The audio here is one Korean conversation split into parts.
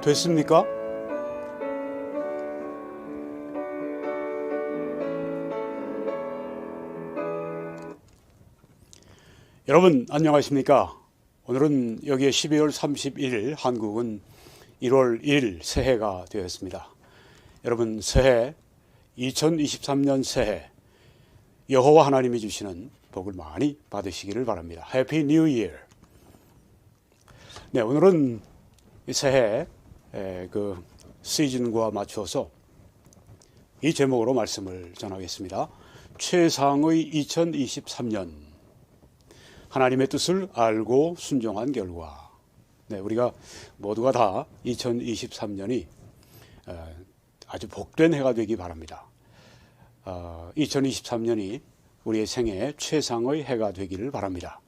됐습니까? 여러분 안녕하십니까? 오늘은 여기에 12월 31일, 한국은 1월 1일 새해가 되었습니다. 여러분 새해 2023년 새해 여호와 하나님이 주시는 복을 많이 받으시기를 바랍니다. 해피 뉴 이어. 네, 오늘은 새해 그 시즌과 맞추어서 이 제목으로 말씀을 전하겠습니다. 최상의 2023년, 하나님의 뜻을 알고 순종한 결과. 네, 우리가 모두가 다 2023년이 아주 복된 해가 되기 바랍니다. 2023년이 우리의 생애 최상의 해가 되기를 바랍니다.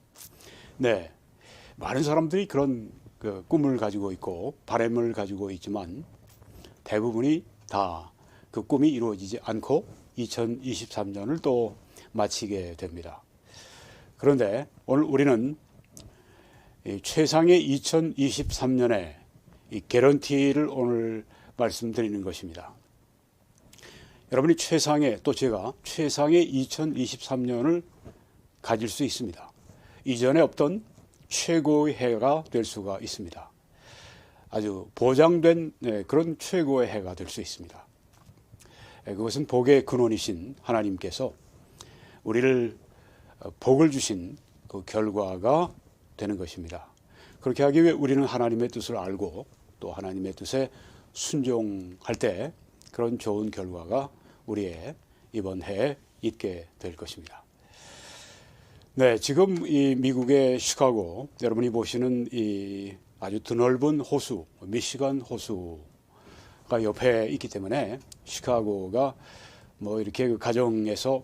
네, 많은 사람들이 그런 꿈을 가지고 있고 바람을 가지고 있지만 대부분이 다 그 꿈이 이루어지지 않고 2023년을 또 마치게 됩니다. 그런데 오늘 우리는 최상의 2023년의 이 개런티를 오늘 말씀드리는 것입니다. 여러분이 최상의, 또 제가 최상의 2023년을 가질 수 있습니다. 이전에 없던 최고의 해가 될 수가 있습니다. 아주 보장된 그런 최고의 해가 될 수 있습니다. 그것은 복의 근원이신 하나님께서 우리를 복을 주신 그 결과가 되는 것입니다. 그렇게 하기 위해 우리는 하나님의 뜻을 알고 또 하나님의 뜻에 순종할 때 그런 좋은 결과가 우리의 이번 해에 있게 될 것입니다. 네, 지금 이 미국의 시카고, 여러분이 보시는 이 아주 드넓은 호수, 미시간 호수가 옆에 있기 때문에 시카고가 뭐 이렇게 그 가정에서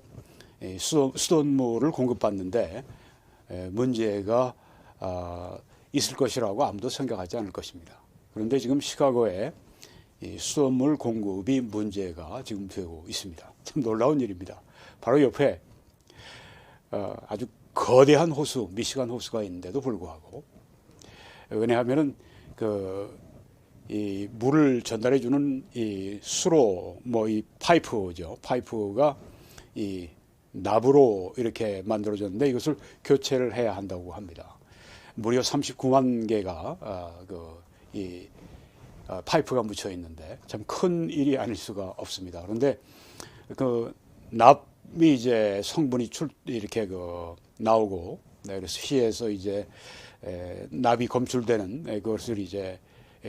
수돗물을 공급받는데 문제가 있을 것이라고 아무도 생각하지 않을 것입니다. 그런데 지금 시카고에 수돗물 공급이 문제가 지금 되고 있습니다. 참 놀라운 일입니다. 바로 옆에 아주 거대한 호수, 미시간 호수가 있는데도 불구하고, 왜냐하면은 이 물을 전달해 주는 이 수로, 뭐 이 파이프죠. 파이프가 이 나무로 이렇게 만들어졌는데 이것을 교체를 해야 한다고 합니다. 무려 39만 개가 파이프가 묻혀 있는데 참 큰 일이 아닐 수가 없습니다. 그런데 그 납이 이제 성분이 이렇게 나오고, 네, 그래서 시에서 이제 납이 검출되는 그것을 이제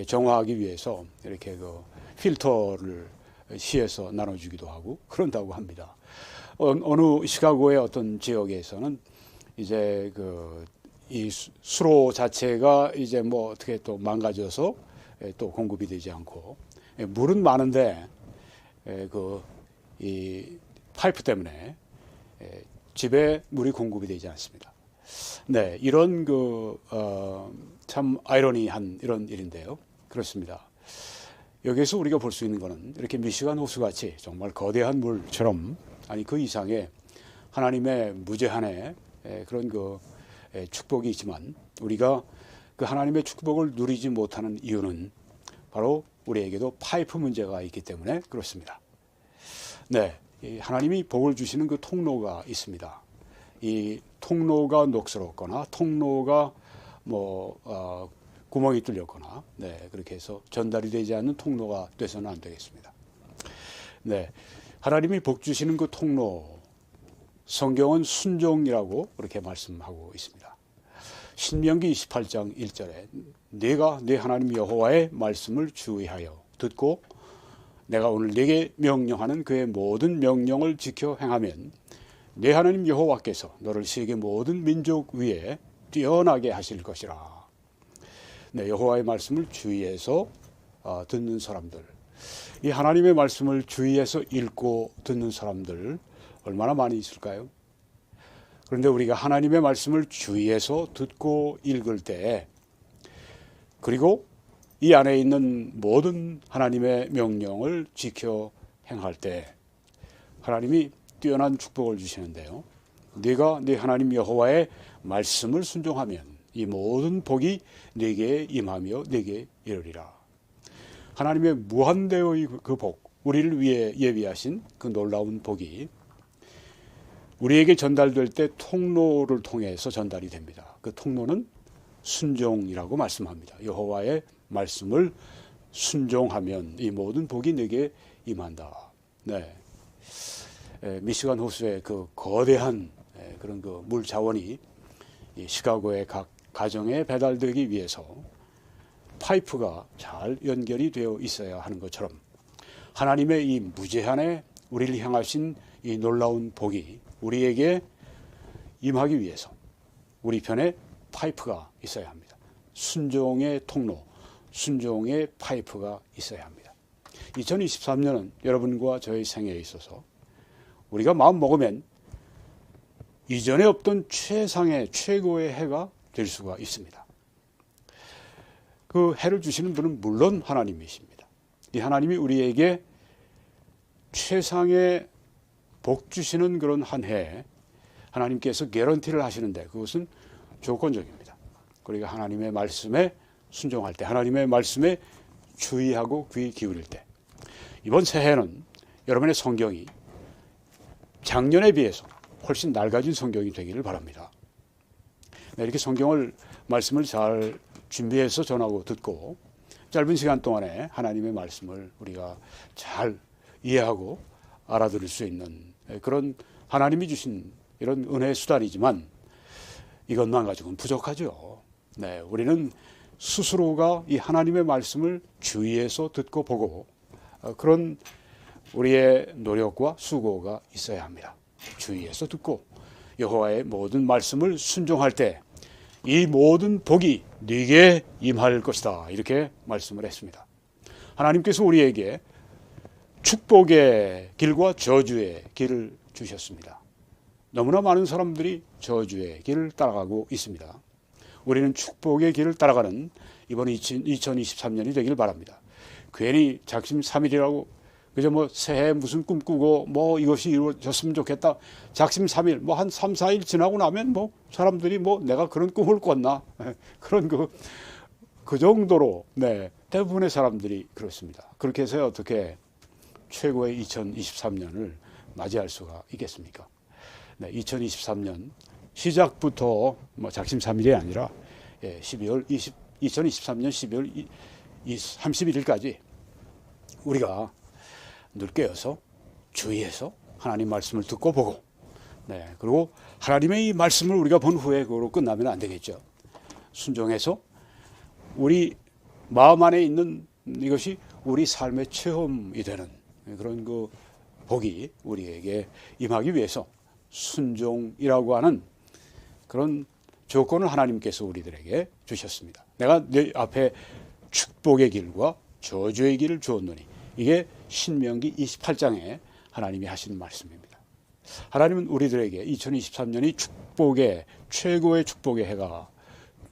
정화하기 위해서 이렇게 필터를 시에서 나눠주기도 하고 그런다고 합니다. 어느 시카고의 어떤 지역에서는 이제 이 수로 자체가 이제 뭐 어떻게 또 망가져서 또 공급이 되지 않고, 물은 많은데 이 파이프 때문에 집에 물이 공급이 되지 않습니다. 네, 이런 참 아이러니한 이런 일인데요. 그렇습니다. 여기서 우리가 볼 수 있는 것은 이렇게 미시간 호수 같이 정말 거대한 물처럼, 아니 그 이상의 하나님의 무제한의 그런 축복이 있지만 우리가 그 하나님의 축복을 누리지 못하는 이유는 바로 우리에게도 파이프 문제가 있기 때문에 그렇습니다. 네, 하나님이 복을 주시는 그 통로가 있습니다. 이 통로가 녹슬었거나 통로가 구멍이 뚫렸거나, 네, 그렇게 해서 전달이 되지 않는 통로가 돼서는 안 되겠습니다. 네, 하나님이 복 주시는 그 통로, 성경은 순종이라고 그렇게 말씀하고 있습니다. 신명기 28장 1절에 내가 네 하나님 여호와의 말씀을 주의하여 듣고 내가 오늘 네게 명령하는 그의 모든 명령을 지켜 행하면 네 하나님 여호와께서 너를 세계 모든 민족 위에 뛰어나게 하실 것이라. 네, 여호와의 말씀을 주의해서 듣는 사람들, 이 하나님의 말씀을 주의해서 읽고 듣는 사람들 얼마나 많이 있을까요? 그런데 우리가 하나님의 말씀을 주의해서 듣고 읽을 때, 그리고 이 안에 있는 모든 하나님의 명령을 지켜 행할 때 하나님이 뛰어난 축복을 주시는데요. 네가 네 하나님 여호와의 말씀을 순종하면 이 모든 복이 네게 임하며 네게 이르리라. 하나님의 무한대의 그 복, 우리를 위해 예비하신 그 놀라운 복이 우리에게 전달될 때 통로를 통해서 전달이 됩니다. 그 통로는 순종이라고 말씀합니다. 여호와의 말씀을 순종하면 이 모든 복이 내게 임한다. 네. 미시간 호수의 그 거대한 그런 그 물 자원이 시카고의 각 가정에 배달되기 위해서 파이프가 잘 연결이 되어 있어야 하는 것처럼 하나님의 이 무제한의 우리를 향하신 이 놀라운 복이 우리에게 임하기 위해서 우리 편에 파이프가 있어야 합니다. 순종의 통로, 순종의 파이프가 있어야 합니다. 2023년은 여러분과 저의 생애에 있어서 우리가 마음 먹으면 이전에 없던 최상의 최고의 해가 될 수가 있습니다. 그 해를 주시는 분은 물론 하나님이십니다. 이 하나님이 우리에게 최상의 복 주시는 그런 한 해 하나님께서 개런티를 하시는데 그것은 조건적입니다. 우리가 하나님의 말씀에 순종할 때, 하나님의 말씀에 주의하고 귀 기울일 때, 이번 새해는 여러분의 성경이 작년에 비해서 훨씬 낡아진 성경이 되기를 바랍니다. 네, 이렇게 성경을 말씀을 잘 준비해서 전하고 듣고 짧은 시간 동안에 하나님의 말씀을 우리가 잘 이해하고 알아들을 수 있는 그런 하나님이 주신 이런 은혜의 수단이지만 이것만 가지고는 부족하죠. 네, 우리는 스스로가 이 하나님의 말씀을 주의해서 듣고 보고 그런 우리의 노력과 수고가 있어야 합니다. 주의해서 듣고 여호와의 모든 말씀을 순종할 때 이 모든 복이 네게 임할 것이다. 이렇게 말씀을 했습니다. 하나님께서 우리에게 축복의 길과 저주의 길을 주셨습니다. 너무나 많은 사람들이 저주의 길을 따라가고 있습니다. 우리는 축복의 길을 따라가는 이번 2023년이 되길 바랍니다. 괜히 작심삼일이라고 그저 뭐 새해 무슨 꿈꾸고 뭐 이것이 이루어졌으면 좋겠다. 작심삼일 뭐 한 3, 4일 지나고 나면 뭐 사람들이 뭐 내가 그런 꿈을 꿨나 그런 그 정도로 네, 대부분의 사람들이 그렇습니다. 그렇게 해서 어떻게 최고의 2023년을 맞이할 수가 있겠습니까? 네, 2023년 시작부터 뭐 작심삼일이 아니라 2023년 12월 31일까지 우리가 늘 깨어서 주의해서 하나님 말씀을 듣고 보고 네, 그리고 하나님의 이 말씀을 우리가 본 후에 그걸로 끝나면 안 되겠죠. 순종해서 우리 마음 안에 있는 이것이 우리 삶의 체험이 되는 그런 그 복이 우리에게 임하기 위해서 순종이라고 하는 그런 조건을 하나님께서 우리들에게 주셨습니다. 내가 내 앞에 축복의 길과 저주의 길을 주었노니 이게 신명기 28장에 하나님이 하신 말씀입니다. 하나님은 우리들에게 2023년이 축복의 최고의 축복의 해가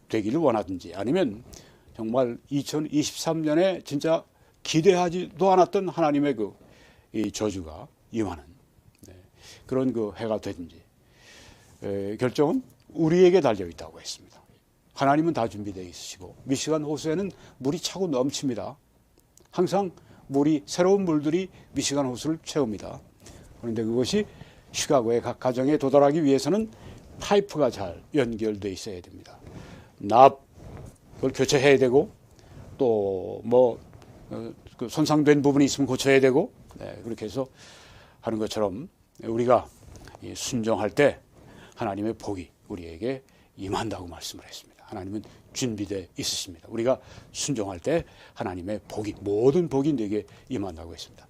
되기를 원하든지 아니면 정말 2023년에 진짜 기대하지도 않았던 하나님의 이 저주가 임하는 그런 그 해가 되든지 결정은 우리에게 달려 있다고 했습니다. 하나님은 다 준비되어 있으시고 미시간 호수에는 물이 차고 넘칩니다. 항상 새로운 물들이 미시간 호수를 채웁니다. 그런데 그것이 시카고의 각 가정에 도달하기 위해서는 파이프가 잘 연결되어 있어야 됩니다. 납을 교체해야 되고 또 뭐 그 손상된 부분이 있으면 고쳐야 되고 그렇게 해서 하는 것처럼 우리가 순종할 때 하나님의 복이 우리에게 임한다고 말씀을 했습니다. 하나님은 준비되어 있으십니다. 우리가 순종할 때 하나님의 복이 모든 복이 내게 임한다고 했습니다.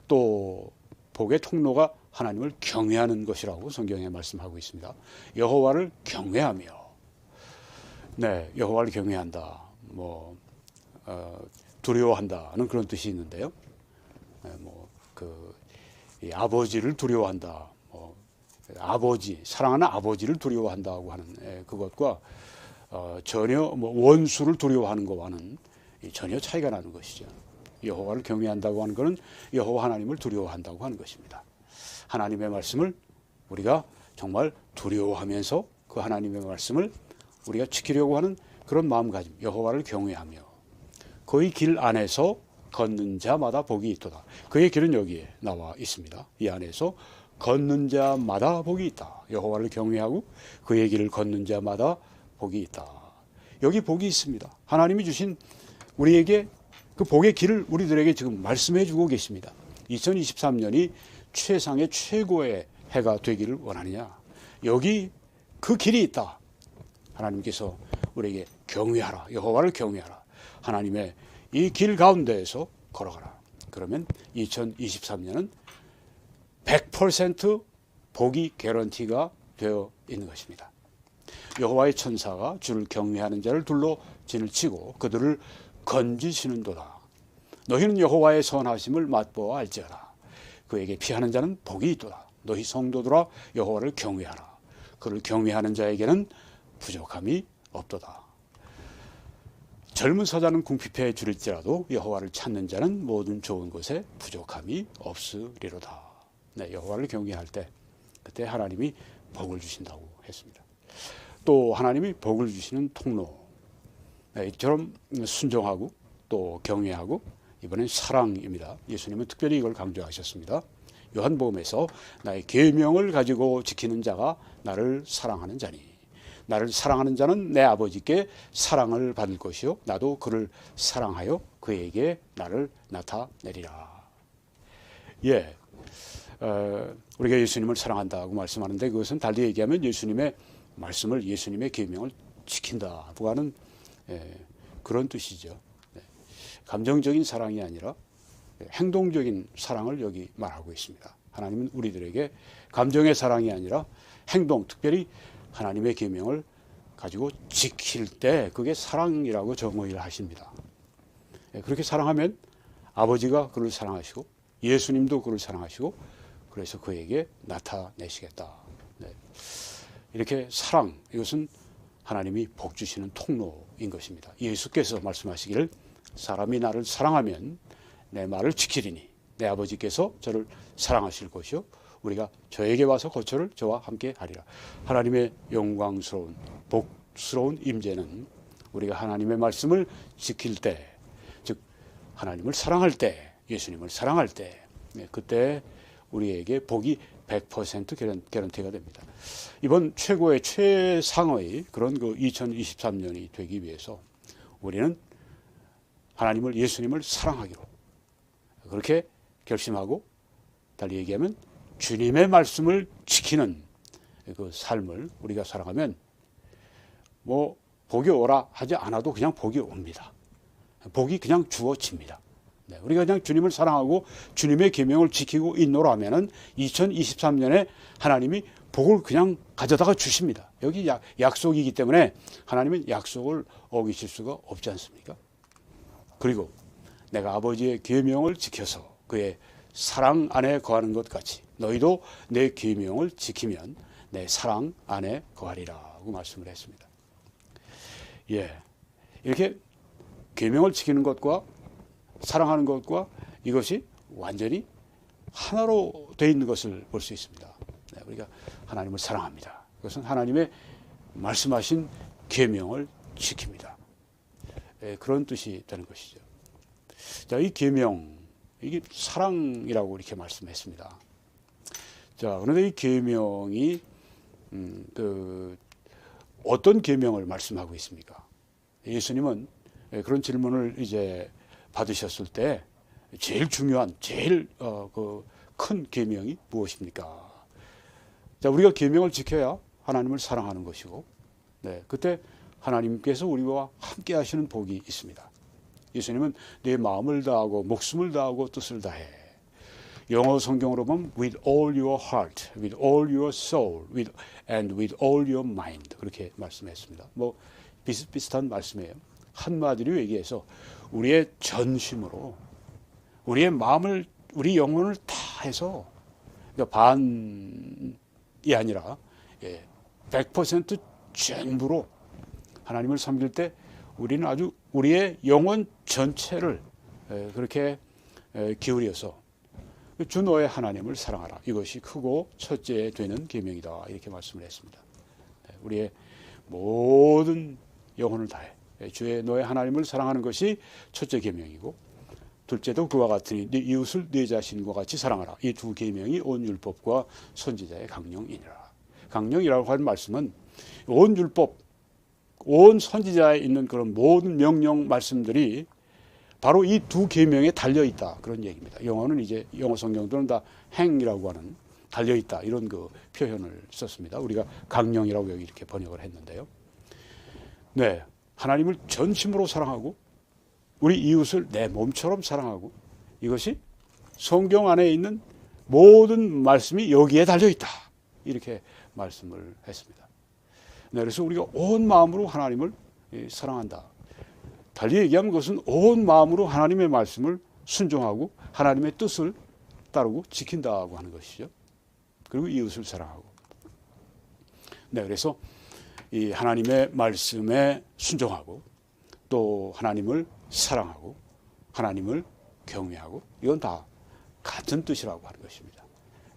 또 복의 통로가 하나님을 경외하는 것이라고 성경에 말씀하고 있습니다. 여호와를 경외하며 네, 여호와를 경외한다. 두려워한다는 그런 뜻이 있는데요. 이 아버지를 두려워한다. 아버지, 사랑하는 아버지를 두려워한다고 하는 그것과 전혀 원수를 두려워하는 것과는 전혀 차이가 나는 것이죠. 여호와를 경외한다고 하는 것은 여호와 하나님을 두려워한다고 하는 것입니다. 하나님의 말씀을 우리가 정말 두려워하면서 그 하나님의 말씀을 우리가 지키려고 하는 그런 마음가짐, 여호와를 경외하며 그의 길 안에서 걷는 자마다 복이 있도다. 그의 길은 여기에 나와 있습니다. 이 안에서 걷는 자마다 복이 있다. 여호와를 경외하고 그의 길을 걷는 자마다 복이 있다. 여기 복이 있습니다. 하나님이 주신 우리에게 그 복의 길을 우리들에게 지금 말씀해 주고 계십니다. 2023년이 최상의 최고의 해가 되기를 원하느냐? 여기 그 길이 있다. 하나님께서 우리에게 경외하라. 여호와를 경외하라. 하나님의 이 길 가운데에서 걸어가라. 그러면 2023년은 100% 복이 개런티가 되어 있는 것입니다. 여호와의 천사가 주를 경외하는 자를 둘러 진을 치고 그들을 건지시는도다. 너희는 여호와의 선하심을 맛보아 알지어다. 그에게 피하는 자는 복이 있도다. 너희 성도들아 여호와를 경외하라. 그를 경외하는 자에게는 부족함이 없도다. 젊은 서자는 궁핍해 줄일지라도 여호와를 찾는 자는 모든 좋은 것에 부족함이 없으리로다. 네, 여호와를 경외할 때 그때 하나님이 복을 주신다고 했습니다. 또 하나님이 복을 주시는 통로, 네, 이처럼 순종하고 또 경외하고 이번엔 사랑입니다. 예수님은 특별히 이걸 강조하셨습니다. 요한복음에서 나의 계명을 가지고 지키는 자가 나를 사랑하는 자니 나를 사랑하는 자는 내 아버지께 사랑을 받을 것이요 나도 그를 사랑하여 그에게 나를 나타내리라. 예, 우리가 예수님을 사랑한다고 말씀하는데 그것은 달리 얘기하면 예수님의 말씀을 예수님의 계명을 지킨다고 하는 그런 뜻이죠. 감정적인 사랑이 아니라 행동적인 사랑을 여기 말하고 있습니다. 하나님은 우리들에게 감정의 사랑이 아니라 행동, 특별히 하나님의 계명을 가지고 지킬 때 그게 사랑이라고 정의를 하십니다. 그렇게 사랑하면 아버지가 그를 사랑하시고 예수님도 그를 사랑하시고 그래서 그에게 나타내시겠다. 네. 이렇게 사랑, 이것은 하나님이 복 주시는 통로인 것입니다. 예수께서 말씀하시기를 사람이 나를 사랑하면 내 말을 지키리니 내 아버지께서 저를 사랑하실 것이요 우리가 저에게 와서 거처를 저와 함께 하리라. 하나님의 영광스러운 복스러운 임재는 우리가 하나님의 말씀을 지킬 때, 즉 하나님을 사랑할 때, 예수님을 사랑할 때, 그때 우리에게 복이 100% 개런티가 됩니다. 이번 최고의 최상의 그런 그 2023년이 되기 위해서 우리는 하나님을 예수님을 사랑하기로 그렇게 결심하고 달리 얘기하면 주님의 말씀을 지키는 그 삶을 우리가 살아가면 뭐 복이 오라 하지 않아도 그냥 복이 옵니다. 복이 그냥 주어집니다. 네, 우리가 그냥 주님을 사랑하고 주님의 계명을 지키고 있노라면은 2023년에 하나님이 복을 그냥 가져다가 주십니다. 여기 약속이기 때문에 하나님은 약속을 어기실 수가 없지 않습니까? 그리고 내가 아버지의 계명을 지켜서 그의 사랑 안에 거하는 것 같이 너희도 내 계명을 지키면 내 사랑 안에 거하리라고 말씀을 했습니다. 예, 이렇게 계명을 지키는 것과 사랑하는 것과 이것이 완전히 하나로 되어 있는 것을 볼 수 있습니다. 네, 우리가 하나님을 사랑합니다. 그것은 하나님의 말씀하신 계명을 지킵니다. 예, 그런 뜻이 되는 것이죠. 자, 이 계명, 이게 사랑이라고 이렇게 말씀했습니다. 자, 그런데 이 계명이 어떤 계명을 말씀하고 있습니까? 예수님은 그런 질문을 이제 받으셨을 때 제일 중요한, 제일 큰 계명이 무엇입니까? 자, 우리가 계명을 지켜야 하나님을 사랑하는 것이고, 네, 그때 하나님께서 우리와 함께 하시는 복이 있습니다. 예수님은 내 마음을 다하고 목숨을 다하고 뜻을 다해. 영어 성경으로 보면 with all your heart, with all your soul, and with all your mind 그렇게 말씀했습니다. 뭐 비슷비슷한 말씀이에요. 한마디로 얘기해서 우리의 전심으로 우리의 마음을 우리 영혼을 다 해서 그러니까 반이 아니라 100% 전부로 하나님을 섬길 때 우리는 아주 우리의 영혼 전체를 그렇게 기울여서 주 너의 하나님을 사랑하라. 이것이 크고 첫째 되는 계명이다. 이렇게 말씀을 했습니다. 우리의 모든 영혼을 다해 주의 너의 하나님을 사랑하는 것이 첫째 계명이고 둘째도 그와 같으니 네 이웃을 네 자신과 같이 사랑하라. 이 두 계명이 온 율법과 선지자의 강령이니라. 강령이라고 하는 말씀은 온 율법, 온 선지자에 있는 그런 모든 명령 말씀들이 바로 이 두 계명에 달려 있다, 그런 얘기입니다. 영어는 이제 영어 성경들은 다 행이라고 하는 달려 있다, 이런 그 표현을 썼습니다. 우리가 강령이라고 여기 이렇게 번역을 했는데요. 네, 하나님을 전심으로 사랑하고 우리 이웃을 내 몸처럼 사랑하고, 이것이 성경 안에 있는 모든 말씀이 여기에 달려 있다, 이렇게 말씀을 했습니다. 네, 그래서 우리가 온 마음으로 하나님을 사랑한다. 달리 얘기하면 그것은 온 마음으로 하나님의 말씀을 순종하고 하나님의 뜻을 따르고 지킨다고 하는 것이죠. 그리고 이웃을 사랑하고. 네, 그래서 이 하나님의 말씀에 순종하고 또 하나님을 사랑하고 하나님을 경외하고, 이건 다 같은 뜻이라고 하는 것입니다.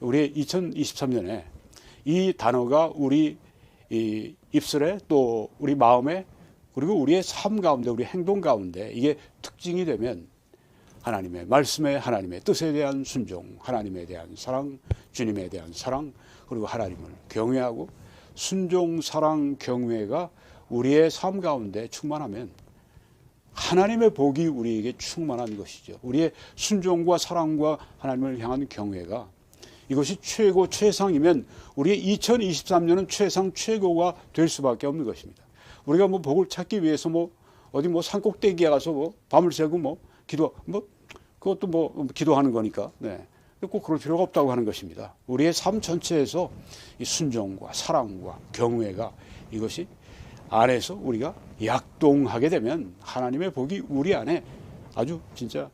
우리 2023년에 이 단어가 우리 이 입술에 또 우리 마음에 그리고 우리의 삶 가운데, 우리 행동 가운데 이게 특징이 되면 하나님의 말씀에, 하나님의 뜻에 대한 순종, 하나님에 대한 사랑, 주님에 대한 사랑, 그리고 하나님을 경외하고 순종, 사랑, 경외가 우리의 삶 가운데 충만하면 하나님의 복이 우리에게 충만한 것이죠. 우리의 순종과 사랑과 하나님을 향한 경외가, 이것이 최고 최상이면 우리의 2023년은 최상 최고가 될 수밖에 없는 것입니다. 우리가 뭐 복을 찾기 위해서 뭐 어디 뭐 산꼭대기에 가서 뭐 밤을 새고 뭐 기도, 뭐 그것도 뭐 기도하는 거니까, 네, 꼭 그럴 필요가 없다고 하는 것입니다. 우리의 삶 전체에서 이 순종과 사랑과 경외가, 이것이 안에서 우리가 약동하게 되면 하나님의 복이 우리 안에 아주 진짜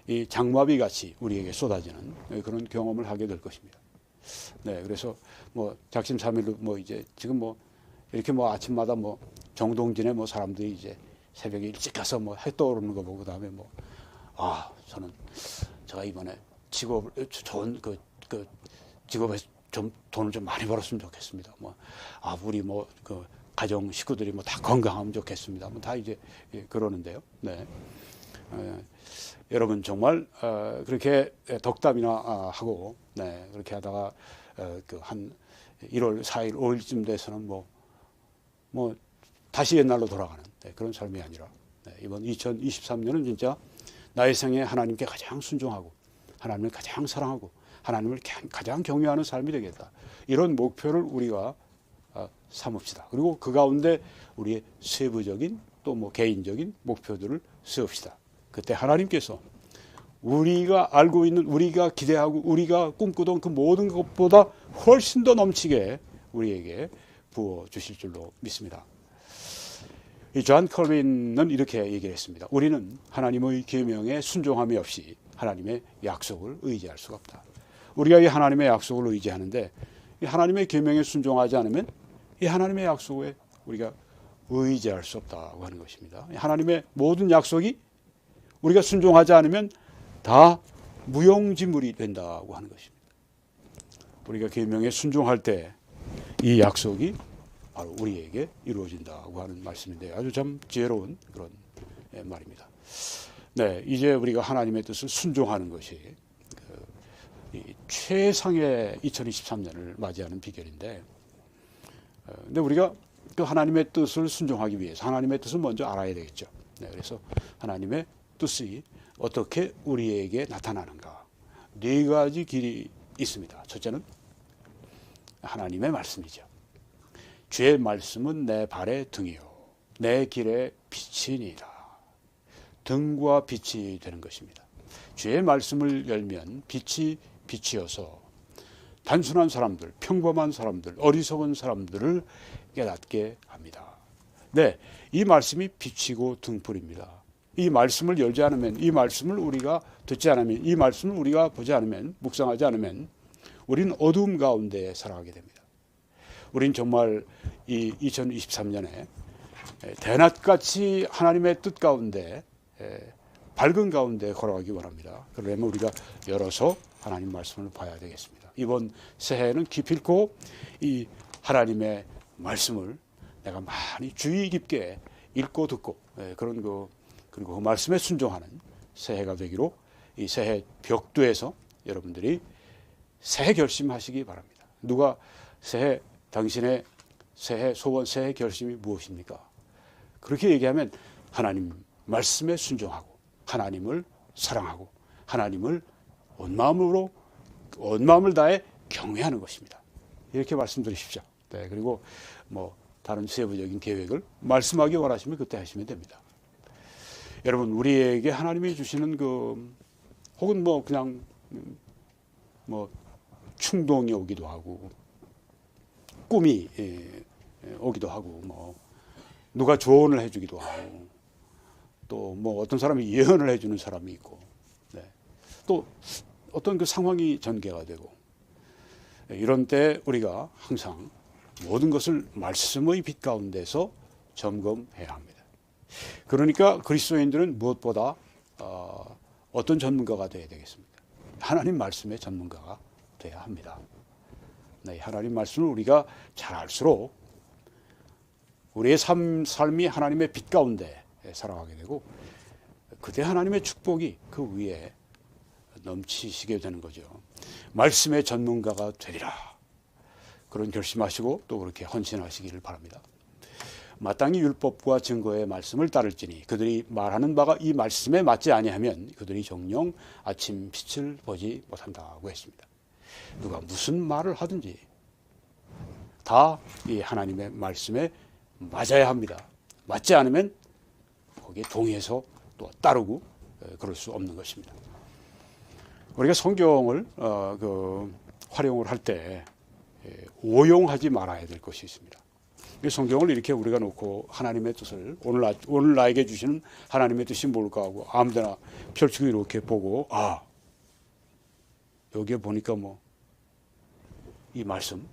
이 장마비 같이 우리에게 쏟아지는 그런 경험을 하게 될 것입니다. 네, 그래서 뭐 작심삼일로 뭐 이제 지금 뭐 이렇게 뭐 아침마다 뭐 정동진에 뭐 사람들이 이제 새벽에 일찍 가서 뭐 해 떠오르는 거 보고, 그다음에 뭐 저는 제가 이번에 좋은 그 직업에서 좀 돈을 좀 많이 벌었으면 좋겠습니다. 우리 뭐 그 가정 식구들이 뭐 다 건강하면 좋겠습니다. 뭐 다 이제 그러는데요. 네. 여러분 정말 그렇게 덕담이나 하고, 네, 그렇게 하다가 한 1월 4일, 5일쯤 돼서는 뭐 다시 옛날로 돌아가는, 네, 그런 삶이 아니라, 네, 이번 2023년은 진짜 나의 생에 하나님께 가장 순종하고 하나님을 가장 사랑하고 하나님을 가장 경외하는 삶이 되겠다, 이런 목표를 우리가 삼읍시다. 그리고 그 가운데 우리의 세부적인 또 뭐 개인적인 목표들을 세웁시다. 그때 하나님께서 우리가 알고 있는, 우리가 기대하고 우리가 꿈꾸던 그 모든 것보다 훨씬 더 넘치게 우리에게 부어주실 줄로 믿습니다. 이 존 컬빈은 이렇게 얘기를 했습니다. 우리는 하나님의 계명에 순종함이 없이 하나님의 약속을 의지할 수가 없다. 우리가 이 하나님의 약속을 의지하는데 이 하나님의 계명에 순종하지 않으면 이 하나님의 약속에 우리가 의지할 수 없다고 하는 것입니다. 하나님의 모든 약속이 우리가 순종하지 않으면 다 무용지물이 된다고 하는 것입니다. 우리가 계명에 순종할 때 이 약속이 바로 우리에게 이루어진다고 하는 말씀인데, 아주 참 지혜로운 그런 말입니다. 네, 이제 우리가 하나님의 뜻을 순종하는 것이 최상의 2023년을 맞이하는 비결인데, 근데 우리가 그 하나님의 뜻을 순종하기 위해서 하나님의 뜻을 먼저 알아야 되겠죠. 네, 그래서 하나님의 뜻이 어떻게 우리에게 나타나는가, 네 가지 길이 있습니다. 첫째는 하나님의 말씀이죠. 주의 말씀은 내 발의 등이요 내 길의 빛이니이다. 등과 빛이 되는 것입니다. 주의 말씀을 열면 빛이어서 단순한 사람들, 평범한 사람들, 어리석은 사람들을 깨닫게 합니다. 네, 이 말씀이 빛이고 등불입니다. 이 말씀을 열지 않으면, 이 말씀을 우리가 듣지 않으면, 이 말씀을 우리가 보지 않으면, 묵상하지 않으면 우리는 어두움 가운데 살아가게 됩니다. 우린 정말 이 2023년에 대낮같이 하나님의 뜻 가운데, 밝은 가운데 걸어가기 원합니다. 그러려면 우리가 열어서 하나님 말씀을 봐야 되겠습니다. 이번 새해에는 기필코 이 하나님의 말씀을 내가 많이 주의 깊게 읽고 듣고, 그리고 그 말씀에 순종하는 새해가 되기로 이 새해 벽두에서 여러분들이 새해 결심하시기 바랍니다. 누가 당신의 새해 소원, 새해 결심이 무엇입니까? 그렇게 얘기하면 하나님 말씀에 순종하고 하나님을 사랑하고 하나님을 온 마음을 다해 경외하는 것입니다. 이렇게 말씀드리십시오. 네, 그리고 뭐 다른 세부적인 계획을 말씀하기 원하시면 그때 하시면 됩니다. 여러분, 우리에게 하나님이 주시는 혹은 뭐 그냥 뭐 충동이 오기도 하고 꿈이 오기도 하고 뭐 누가 조언을 해주기도 하고 또 뭐 어떤 사람이 예언을 해주는 사람이 있고 네. 또 어떤 그 상황이 전개가 되고 이런 때 우리가 항상 모든 것을 말씀의 빛 가운데서 점검해야 합니다. 그러니까 그리스도인들은 무엇보다 어떤 전문가가 되어야 되겠습니까? 하나님 말씀의 전문가가 되어야 합니다. 네, 하나님 말씀을 우리가 잘 알수록 우리의 삶이 하나님의 빛 가운데 살아가게 되고 그때 하나님의 축복이 그 위에 넘치시게 되는 거죠. 말씀의 전문가가 되리라. 그런 결심하시고 또 그렇게 헌신하시기를 바랍니다. 마땅히 율법과 증거의 말씀을 따를지니 그들이 말하는 바가 이 말씀에 맞지 아니하면 그들이 정녕 아침 빛을 보지 못한다고 했습니다. 누가 무슨 말을 하든지 다 이 하나님의 말씀에 맞아야 합니다. 맞지 않으면 거기에 동의해서 또 따르고 그럴 수 없는 것입니다. 우리가 성경을 활용을 할 때 오용하지 말아야 될 것이 있습니다. 성경을 이렇게 우리가 놓고 하나님의 뜻을 오늘 나에게 주시는 하나님의 뜻이 뭘까 하고 아무데나 펼치고 이렇게 보고 여기에 보니까 뭐 이 말씀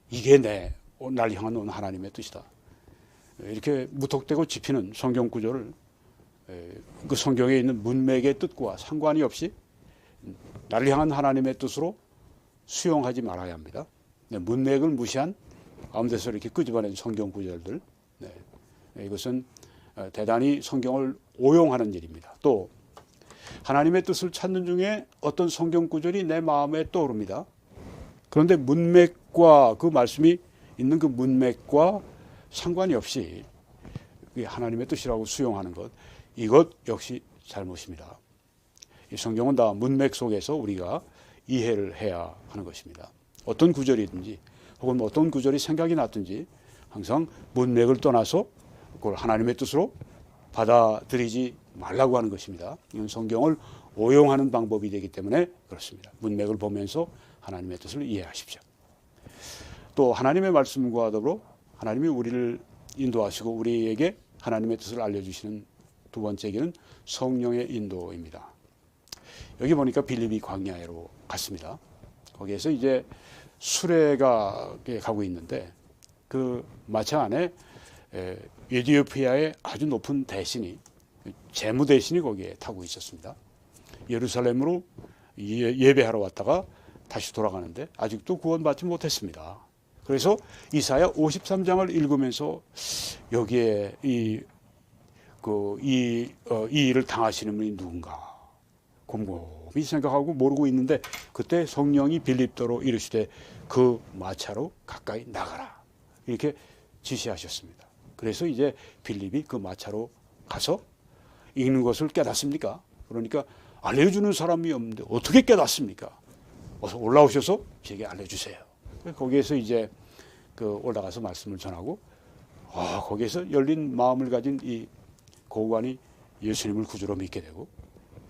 이게 날 향한 오늘 하나님의 뜻이다. 이렇게 무턱대고 짚히는 성경 구조를 그 성경에 있는 문맥의 뜻과 상관이 없이 나를 향한 하나님의 뜻으로 수용하지 말아야 합니다. 문맥을 무시한 가운데서 이렇게 끄집어낸 성경 구절들 이것은 대단히 성경을 오용하는 일입니다. 또 하나님의 뜻을 찾는 중에 어떤 성경 구절이 내 마음에 떠오릅니다. 그런데 문맥과 그 말씀이 있는 그 문맥과 상관이 없이 하나님의 뜻이라고 수용하는 이것 역시 잘못입니다. 이 성경은 다 문맥 속에서 우리가 이해를 해야 하는 것입니다. 어떤 구절이든지 혹은 어떤 구절이 생각이 났든지 항상 문맥을 떠나서 그걸 하나님의 뜻으로 받아들이지 말라고 하는 것입니다. 이건 성경을 오용하는 방법이 되기 때문에 그렇습니다. 문맥을 보면서 하나님의 뜻을 이해하십시오. 또 하나님의 말씀과 더불어 하나님이 우리를 인도하시고 우리에게 하나님의 뜻을 알려주시는 두 번째 길은 성령의 인도입니다. 여기 보니까 빌립이 광야로 갔습니다. 거기에서 이제 수레가 가고 있는데 그 마차 안에 에티오피아의 아주 높은 대신이 재무 대신이 거기에 타고 있었습니다. 예루살렘으로 예배하러 왔다가 다시 돌아가는데 아직도 구원받지 못했습니다. 그래서 이사야 53장을 읽으면서 여기에 이 일을 당하시는 분이 누군가 곰곰이 생각하고 모르고 있는데 그때 성령이 빌립도로 이르시되 그 마차로 가까이 나가라 이렇게 지시하셨습니다. 그래서 이제 빌립이 그 마차로 가서 읽는 것을 깨닫습니까? 그러니까 알려주는 사람이 없는데 어떻게 깨닫습니까? 어서 올라오셔서 제게 알려주세요. 거기에서 이제 올라가서 말씀을 전하고 거기에서 열린 마음을 가진 이 고관이 예수님을 구주로 믿게 되고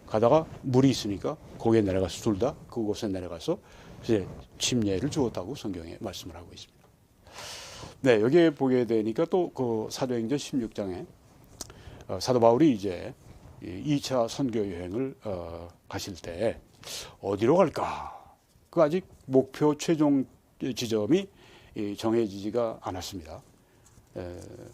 가다가 물이 있으니까 거기에 내려가서 둘 다 그곳에 내려가서 이제 침례를 주었다고 성경에 말씀을 하고 있습니다. 네, 여기에 보게 되니까 또 그 사도행전 16장에 사도 바울이 이제 2차 선교 여행을 가실 때 어디로 갈까? 그 아직 목표 최종 지점이 정해지지가 않았습니다.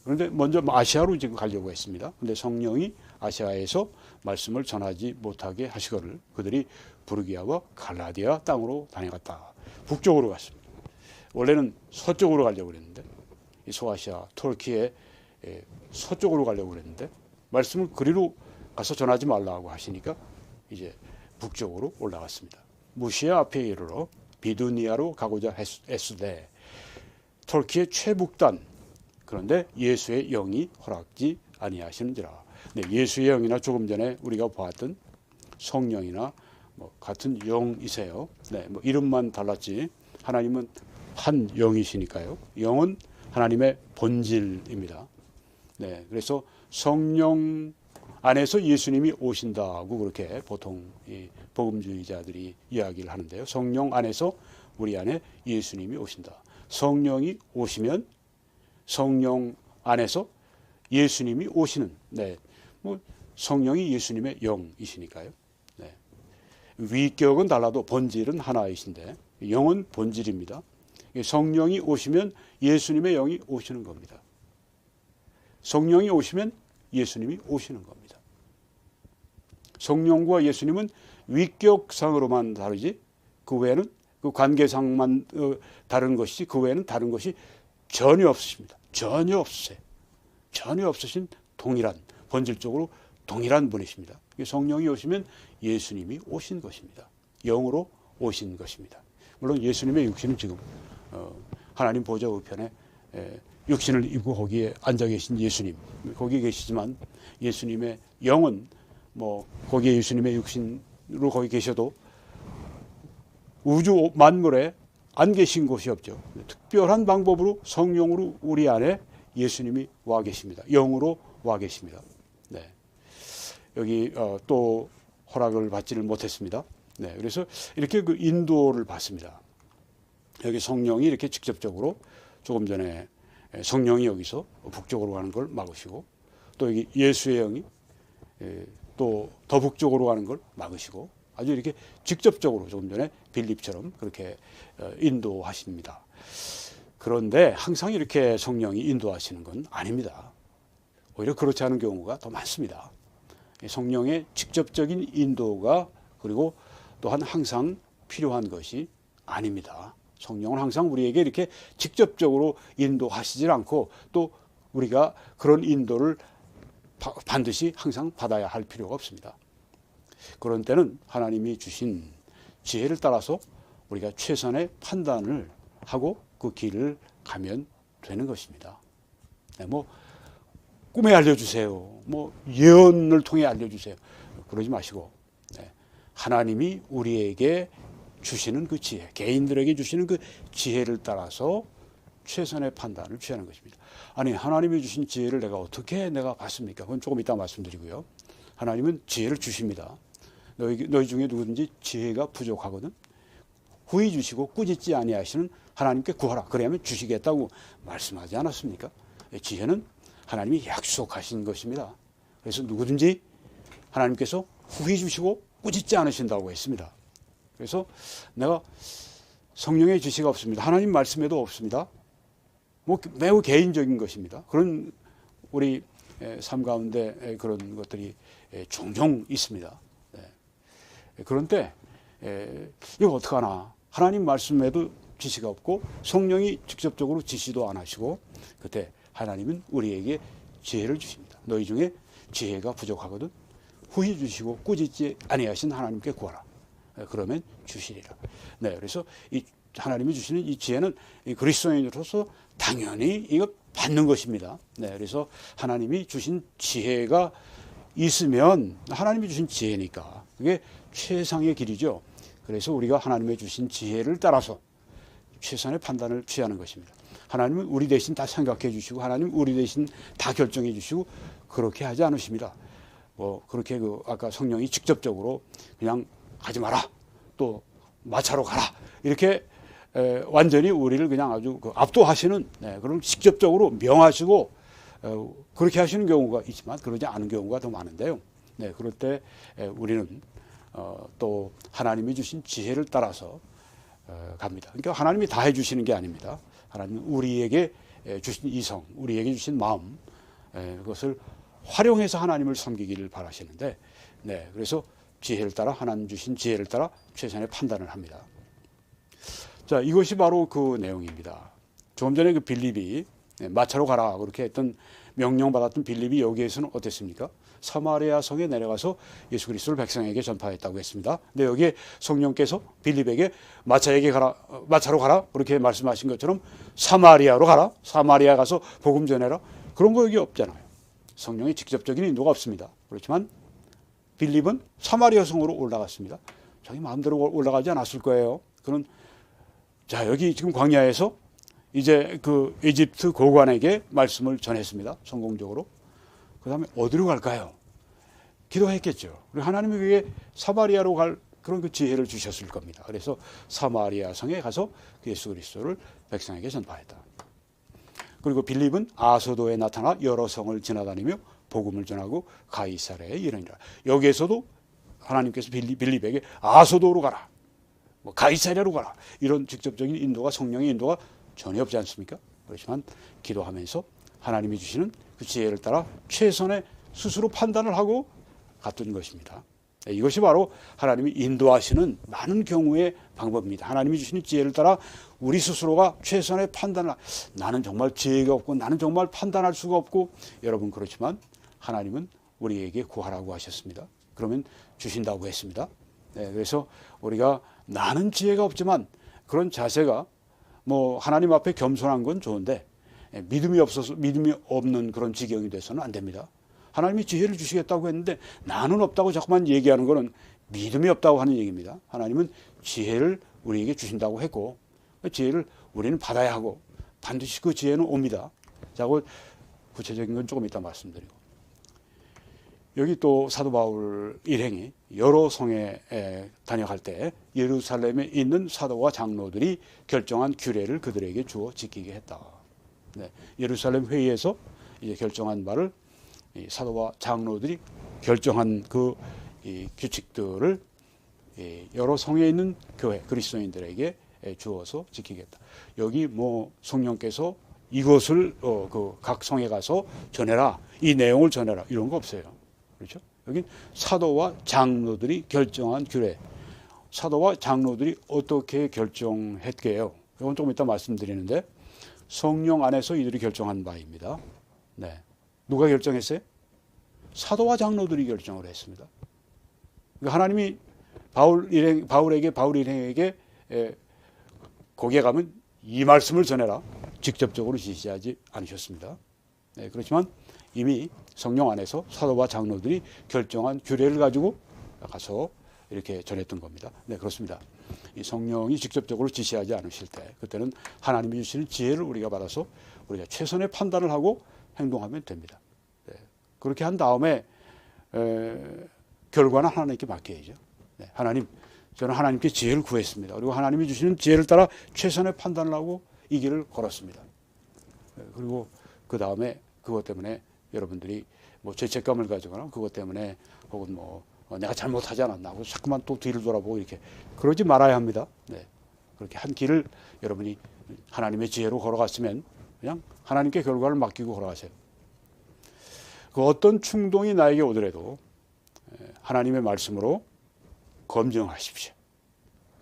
그런데 먼저 아시아로 지금 가려고 했습니다. 그런데 성령이 아시아에서 말씀을 전하지 못하게 하시거를 그들이 부르기아와 갈라디아 땅으로 다녀갔다. 북쪽으로 갔습니다. 원래는 서쪽으로 가려고 그랬는데 소아시아, 터키의 서쪽으로 가려고 그랬는데 말씀을 그리로 가서 전하지 말라고 하시니까 이제 북쪽으로 올라갔습니다. 무시아 앞에 이르러 비두니아로 가고자 애쓰되 터키의 최북단, 그런데 예수의 영이 허락지 아니하시는지라. 네, 예수의 영이나 조금 전에 우리가 보았던 성령이나 뭐 같은 영이세요. 네, 뭐 이름만 달랐지 하나님은 한 영이시니까요. 영은 하나님의 본질입니다. 네, 그래서 성령 안에서 예수님이 오신다고 그렇게 보통 이 복음주의자들이 이야기를 하는데요. 성령 안에서 우리 안에 예수님이 오신다. 성령이 오시면 성령 안에서 예수님이 오시는, 네, 뭐 성령이 예수님의 영이시니까요. 네. 위격은 달라도 본질은 하나이신데 영은 본질입니다. 성령이 오시면 예수님의 영이 오시는 겁니다. 성령이 오시면 예수님이 오시는 겁니다. 성령과 예수님은 위격상으로만 다르지 그 외에는 그 관계상만 다른 것이지 그 외에는 다른 것이 전혀 없으십니다. 전혀 없으세요. 전혀 없으신 동일한, 본질적으로 동일한 분이십니다. 성령이 오시면 예수님이 오신 것입니다. 영으로 오신 것입니다. 물론 예수님의 육신은 지금 하나님 보좌 우편에 육신을 입고 거기에 앉아 계신 예수님, 거기에 계시지만 예수님의 영은 뭐 거기에 예수님의 육신으로 거기 계셔도 우주 만물에 안 계신 곳이 없죠. 특별한 방법으로 성령으로 우리 안에 예수님이 와 계십니다. 영으로 와 계십니다. 네. 여기 또 허락을 받지를 못했습니다. 네. 그래서 이렇게 그 인도를 받습니다. 여기 성령이 이렇게 직접적으로 조금 전에 성령이 여기서 북쪽으로 가는 걸 막으시고 또 여기 예수의 영이 또 더 북쪽으로 가는 걸 막으시고 아주 이렇게 직접적으로 조금 전에 빌립처럼 그렇게 인도하십니다. 그런데 항상 이렇게 성령이 인도하시는 건 아닙니다. 오히려 그렇지 않은 경우가 더 많습니다. 성령의 직접적인 인도가 그리고 또한 항상 필요한 것이 아닙니다. 성령은 항상 우리에게 이렇게 직접적으로 인도하시질 않고 또 우리가 그런 인도를 반드시 항상 받아야 할 필요가 없습니다. 그런 때는 하나님이 주신 지혜를 따라서 우리가 최선의 판단을 하고 그 길을 가면 되는 것입니다. 네, 뭐 꿈에 알려주세요. 뭐 예언을 통해 알려주세요. 그러지 마시고 하나님이 우리에게 주시는 그 지혜, 개인들에게 주시는 그 지혜를 따라서 최선의 판단을 취하는 것입니다. 아니 하나님이 주신 지혜를 어떻게 내가 받습니까? 그건 조금 이따 말씀드리고요. 하나님은 지혜를 주십니다. 너희 중에 누구든지 지혜가 부족하거든 후히 주시고 꾸짖지 아니하시는 하나님께 구하라. 그래야면 주시겠다고 말씀하지 않았습니까? 지혜는 하나님이 약속하신 것입니다. 그래서 누구든지 하나님께서 후히 주시고 꾸짖지 않으신다고 했습니다. 그래서 내가 성령의 지시가 없습니다. 하나님 말씀에도 없습니다. 뭐 매우 개인적인 것입니다. 그런 우리 삶 가운데 그런 것들이 종종 있습니다. 그런 때 이거 어떡하나. 하나님 말씀에도 지시가 없고 성령이 직접적으로 지시도 안 하시고 그때 하나님은 우리에게 지혜를 주십니다. 너희 중에 지혜가 부족하거든 후히 주시고 꾸짖지 아니하신 하나님께 구하라. 그러면 주시리라. 네, 그래서 이 하나님이 주시는 이 지혜는 이 그리스도인으로서 당연히 이거 받는 것입니다. 네, 그래서 하나님이 주신 지혜가 있으면 하나님이 주신 지혜니까 그게 최상의 길이죠. 그래서 우리가 하나님의 주신 지혜를 따라서 최선의 판단을 취하는 것입니다. 하나님은 우리 대신 다 생각해 주시고 하나님은 우리 대신 다 결정해 주시고 그렇게 하지 않으십니다. 뭐 그렇게 아까 성령이 직접적으로 그냥 하지 마라 또 마차로 가라 이렇게 완전히 우리를 그냥 아주 압도하시는 그런 직접적으로 명하시고 그렇게 하시는 경우가 있지만 그러지 않은 경우가 더 많은데요. 네, 그럴 때 우리는 또 하나님이 주신 지혜를 따라서 갑니다. 그러니까 하나님이 다 해주시는 게 아닙니다. 하나님은 우리에게 주신 이성, 우리에게 주신 마음 그것을 활용해서 하나님을 섬기기를 바라시는데 네, 그래서 지혜를 따라 하나님 주신 지혜를 따라 최선의 판단을 합니다. 자, 이것이 바로 그 내용입니다. 조금 전에 그 빌립이 마차로 가라 그렇게 했던 명령받았던 빌립이 여기에서는 어땠습니까? 사마리아 성에 내려가서 예수 그리스도를 백성에게 전파했다고 했습니다. 근데 여기에 성령께서 빌립에게 마차로 가라 그렇게 말씀하신 것처럼 사마리아로 가라, 사마리아 가서 복음 전해라, 그런 거 여기 없잖아요. 성령의 직접적인 인도가 없습니다. 그렇지만 빌립은 사마리아 성으로 올라갔습니다. 자기 마음대로 올라가지 않았을 거예요. 그는 자, 여기 지금 광야에서 이제 그 이집트 고관에게 말씀을 전했습니다. 성공적으로. 그 다음에 어디로 갈까요? 기도했겠죠. 그리고 하나님이 그에게 사마리아로 갈 그런 그 지혜를 주셨을 겁니다. 그래서 사마리아 성에 가서 예수 그리스도를 백성에게 전파했다. 그리고 빌립은 아소도에 나타나 여러 성을 지나다니며 복음을 전하고 가이사랴에 이르니라. 여기에서도 하나님께서 빌립에게 아소도로 가라, 뭐 가이사랴로 가라, 이런 직접적인 인도가, 성령의 인도가 전혀 없지 않습니까? 그렇지만 기도하면서 하나님이 주시는 그 지혜를 따라 최선의 스스로 판단을 하고 갔던 것입니다. 이것이 바로 하나님이 인도하시는 많은 경우의 방법입니다. 하나님이 주시는 지혜를 따라 우리 스스로가 최선의 판단을, 나는 정말 지혜가 없고 나는 정말 판단할 수가 없고, 여러분 그렇지만 하나님은 우리에게 구하라고 하셨습니다. 그러면 주신다고 했습니다. 그래서 우리가 나는 지혜가 없지만 그런 자세가 뭐 하나님 앞에 겸손한 건 좋은데 믿음이 없는 그런 지경이 돼서는 안 됩니다. 하나님이 지혜를 주시겠다고 했는데 나는 없다고 자꾸만 얘기하는 것은 믿음이 없다고 하는 얘기입니다. 하나님은 지혜를 우리에게 주신다고 했고 그 지혜를 우리는 받아야 하고 반드시 그 지혜는 옵니다. 자, 구체적인 건 조금 이따 말씀드리고, 여기 또 사도 바울 일행이 여러 성에 다녀갈 때 예루살렘에 있는 사도와 장로들이 결정한 규례를 그들에게 주어 지키게 했다. 네, 예루살렘 회의에서 이제 결정한 바를 이 사도와 장로들이 결정한 그 이 규칙들을 여러 성에 있는 교회 그리스도인들에게 주어서 지키겠다. 여기 뭐 성령께서 이것을 그 각 성에 가서 전해라, 이 내용을 전해라, 이런 거 없어요. 그렇죠? 여긴 사도와 장로들이 결정한 규례. 사도와 장로들이 어떻게 결정했게요? 이건 조금 이따 말씀드리는데 성령 안에서 이들이 결정한 바입니다. 네. 누가 결정했어요? 사도와 장로들이 결정을 했습니다. 그러니까 하나님이 바울 일행에게 거기에 가면 이 말씀을 전해라, 직접적으로 지시하지 않으셨습니다. 네, 그렇지만 이미 성령 안에서 사도와 장로들이 결정한 규례를 가지고 가서 이렇게 전했던 겁니다. 네, 그렇습니다. 이 성령이 직접적으로 지시하지 않으실 때 그때는 하나님이 주시는 지혜를 우리가 받아서 우리가 최선의 판단을 하고 행동하면 됩니다. 네, 그렇게 한 다음에 결과는 하나님께 맡겨야죠. 네, 하나님, 저는 하나님께 지혜를 구했습니다. 그리고 하나님이 주시는 지혜를 따라 최선의 판단을 하고 이 길을 걸었습니다. 네, 그리고 그 다음에 그것 때문에 여러분들이 뭐 죄책감을 가지거나 그것 때문에 혹은 뭐 내가 잘못하지 않았나 하고 자꾸만 또 뒤를 돌아보고 이렇게 그러지 말아야 합니다. 네, 그렇게 한 길을 여러분이 하나님의 지혜로 걸어갔으면 그냥 하나님께 결과를 맡기고 걸어가세요. 그 어떤 충동이 나에게 오더라도 하나님의 말씀으로 검증하십시오.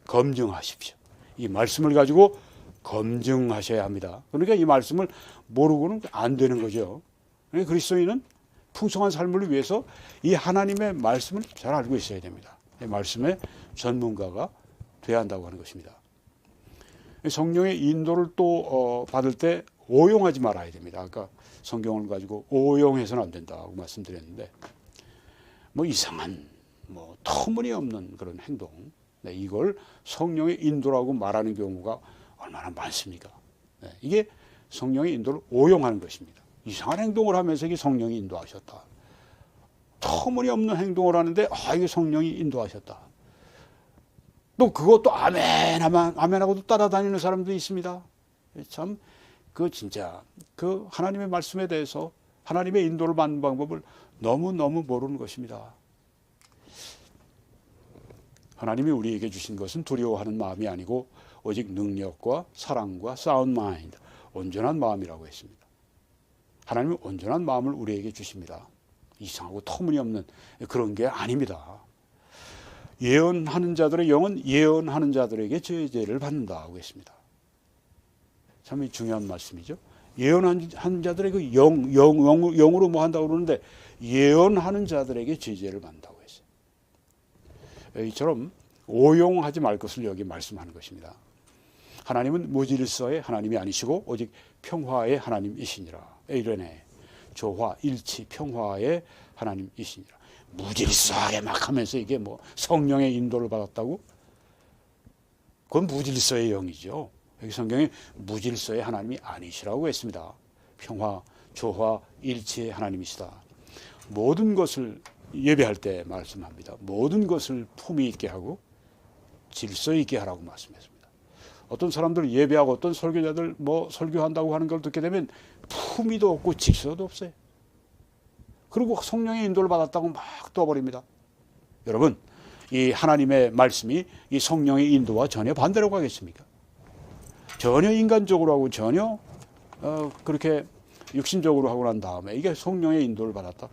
검증하십시오. 이 말씀을 가지고 검증하셔야 합니다. 그러니까 이 말씀을 모르고는 안 되는 거죠. 그리스도인은 풍성한 삶을 위해서 이 하나님의 말씀을 잘 알고 있어야 됩니다. 이 말씀의 전문가가 돼야 한다고 하는 것입니다. 성령의 인도를 또 받을 때 오용하지 말아야 됩니다. 아까 성경을 가지고 오용해서는 안 된다고 말씀드렸는데 뭐 이상한 뭐 터무니없는 그런 행동, 네, 이걸 성령의 인도라고 말하는 경우가 얼마나 많습니까? 네, 이게 성령의 인도를 오용하는 것입니다. 이상한 행동을 하면서 이게 성령이 인도하셨다. 터무니없는 행동을 하는데 이게 성령이 인도하셨다. 또 그것도 아멘하고도 따라다니는 사람도 있습니다. 참 진짜 그 하나님의 말씀에 대해서 하나님의 인도를 받는 방법을 너무너무 모르는 것입니다. 하나님이 우리에게 주신 것은 두려워하는 마음이 아니고 오직 능력과 사랑과 사운드 마인드, 온전한 마음이라고 했습니다. 하나님은 온전한 마음을 우리에게 주십니다. 이상하고 터무니없는 그런 게 아닙니다. 예언하는 자들의 영은 예언하는 자들에게 제재를 받는다고 했습니다. 참 중요한 말씀이죠. 예언하는 자들의 그 영으로 뭐 한다고 그러는데 예언하는 자들에게 제재를 받는다고 했어요. 이처럼 오용하지 말 것을 여기 말씀하는 것입니다. 하나님은 무질서의 하나님이 아니시고 오직 평화의 하나님이시니라. 에이레네, 조화, 일치, 평화의 하나님이시니라. 무질서하게 막 하면서 이게 뭐 성령의 인도를 받았다고? 그건 무질서의 영이죠. 여기 성경에 무질서의 하나님이 아니시라고 했습니다. 평화, 조화, 일치의 하나님이시다. 모든 것을 예배할 때 말씀합니다. 모든 것을 품위 있게 하고 질서 있게 하라고 말씀했습니다. 어떤 사람들 예배하고 어떤 설교자들 뭐 설교한다고 하는 걸 듣게 되면 품위도 없고 질서도 없어요. 그리고 성령의 인도를 받았다고 막 떠버립니다. 여러분, 이 하나님의 말씀이 이 성령의 인도와 전혀 반대라고 하겠습니까? 전혀 인간적으로 하고 전혀 그렇게 육신적으로 하고 난 다음에 이게 성령의 인도를 받았다.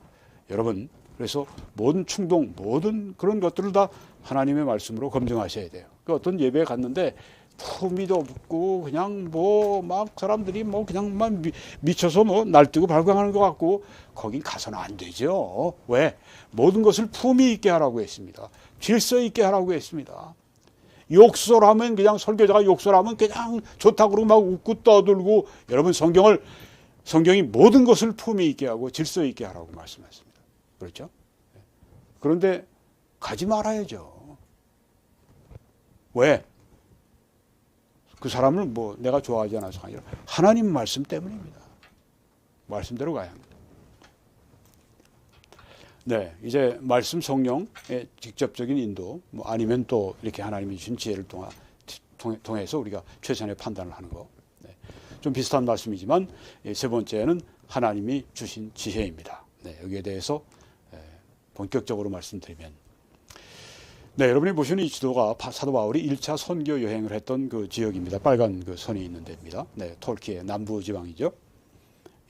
여러분, 그래서 모든 충동, 모든 그런 것들을 다 하나님의 말씀으로 검증하셔야 돼요. 그 어떤 예배에 갔는데 품위도 없고 그냥 뭐 막 사람들이 뭐 그냥 막 미쳐서 뭐 날뛰고 발광하는 것 같고 거긴 가서는 안 되죠. 왜? 모든 것을 품위 있게 하라고 했습니다. 질서 있게 하라고 했습니다. 욕설하면 그냥 설교자가 욕설하면 그냥 좋다고 그러고 막 웃고 떠들고 여러분 성경이 모든 것을 품위 있게 하고 질서 있게 하라고 말씀했습니다. 그렇죠? 그런데 가지 말아야죠. 왜? 그 사람을 뭐 내가 좋아하지 않아서가 아니라 하나님 말씀 때문입니다. 말씀대로 가야 합니다. 네, 이제 말씀 성령의 직접적인 인도, 뭐 아니면 또 이렇게 하나님이 주신 지혜를 통해서 우리가 최선의 판단을 하는 거. 네, 좀 비슷한 말씀이지만 세 번째는 하나님이 주신 지혜입니다. 네, 여기에 대해서 본격적으로 말씀드리면, 네, 여러분이 보시는 이 지도가 사도 바울이 1차 선교 여행을 했던 그 지역입니다. 빨간 그 선이 있는 데입니다. 네, 터키의 남부 지방이죠.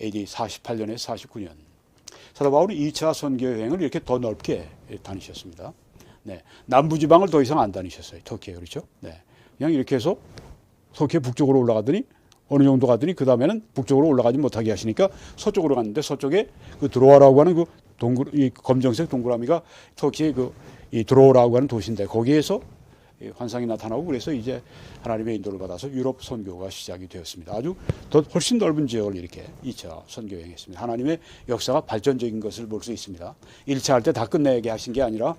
AD 48년에서 49년. 사도 바울이 2차 선교 여행을 이렇게 더 넓게 다니셨습니다. 네, 남부 지방을 더 이상 안 다니셨어요. 터키에, 그렇죠? 네, 그냥 이렇게 해서 터키의 북쪽으로 올라가더니 어느 정도 가더니 그 다음에는 북쪽으로 올라가지 못하게 하시니까 서쪽으로 갔는데 서쪽에 그 드로아라고 하는 이 검정색 동그라미가 터키의 이 드로아라고 하는 도시인데 거기에서 환상이 나타나고 그래서 이제 하나님의 인도를 받아서 유럽 선교가 시작이 되었습니다. 아주 훨씬 넓은 지역을 이렇게 2차 선교 여행했습니다. 하나님의 역사가 발전적인 것을 볼 수 있습니다. 1차 할 때 다 끝내게 하신 게 아니라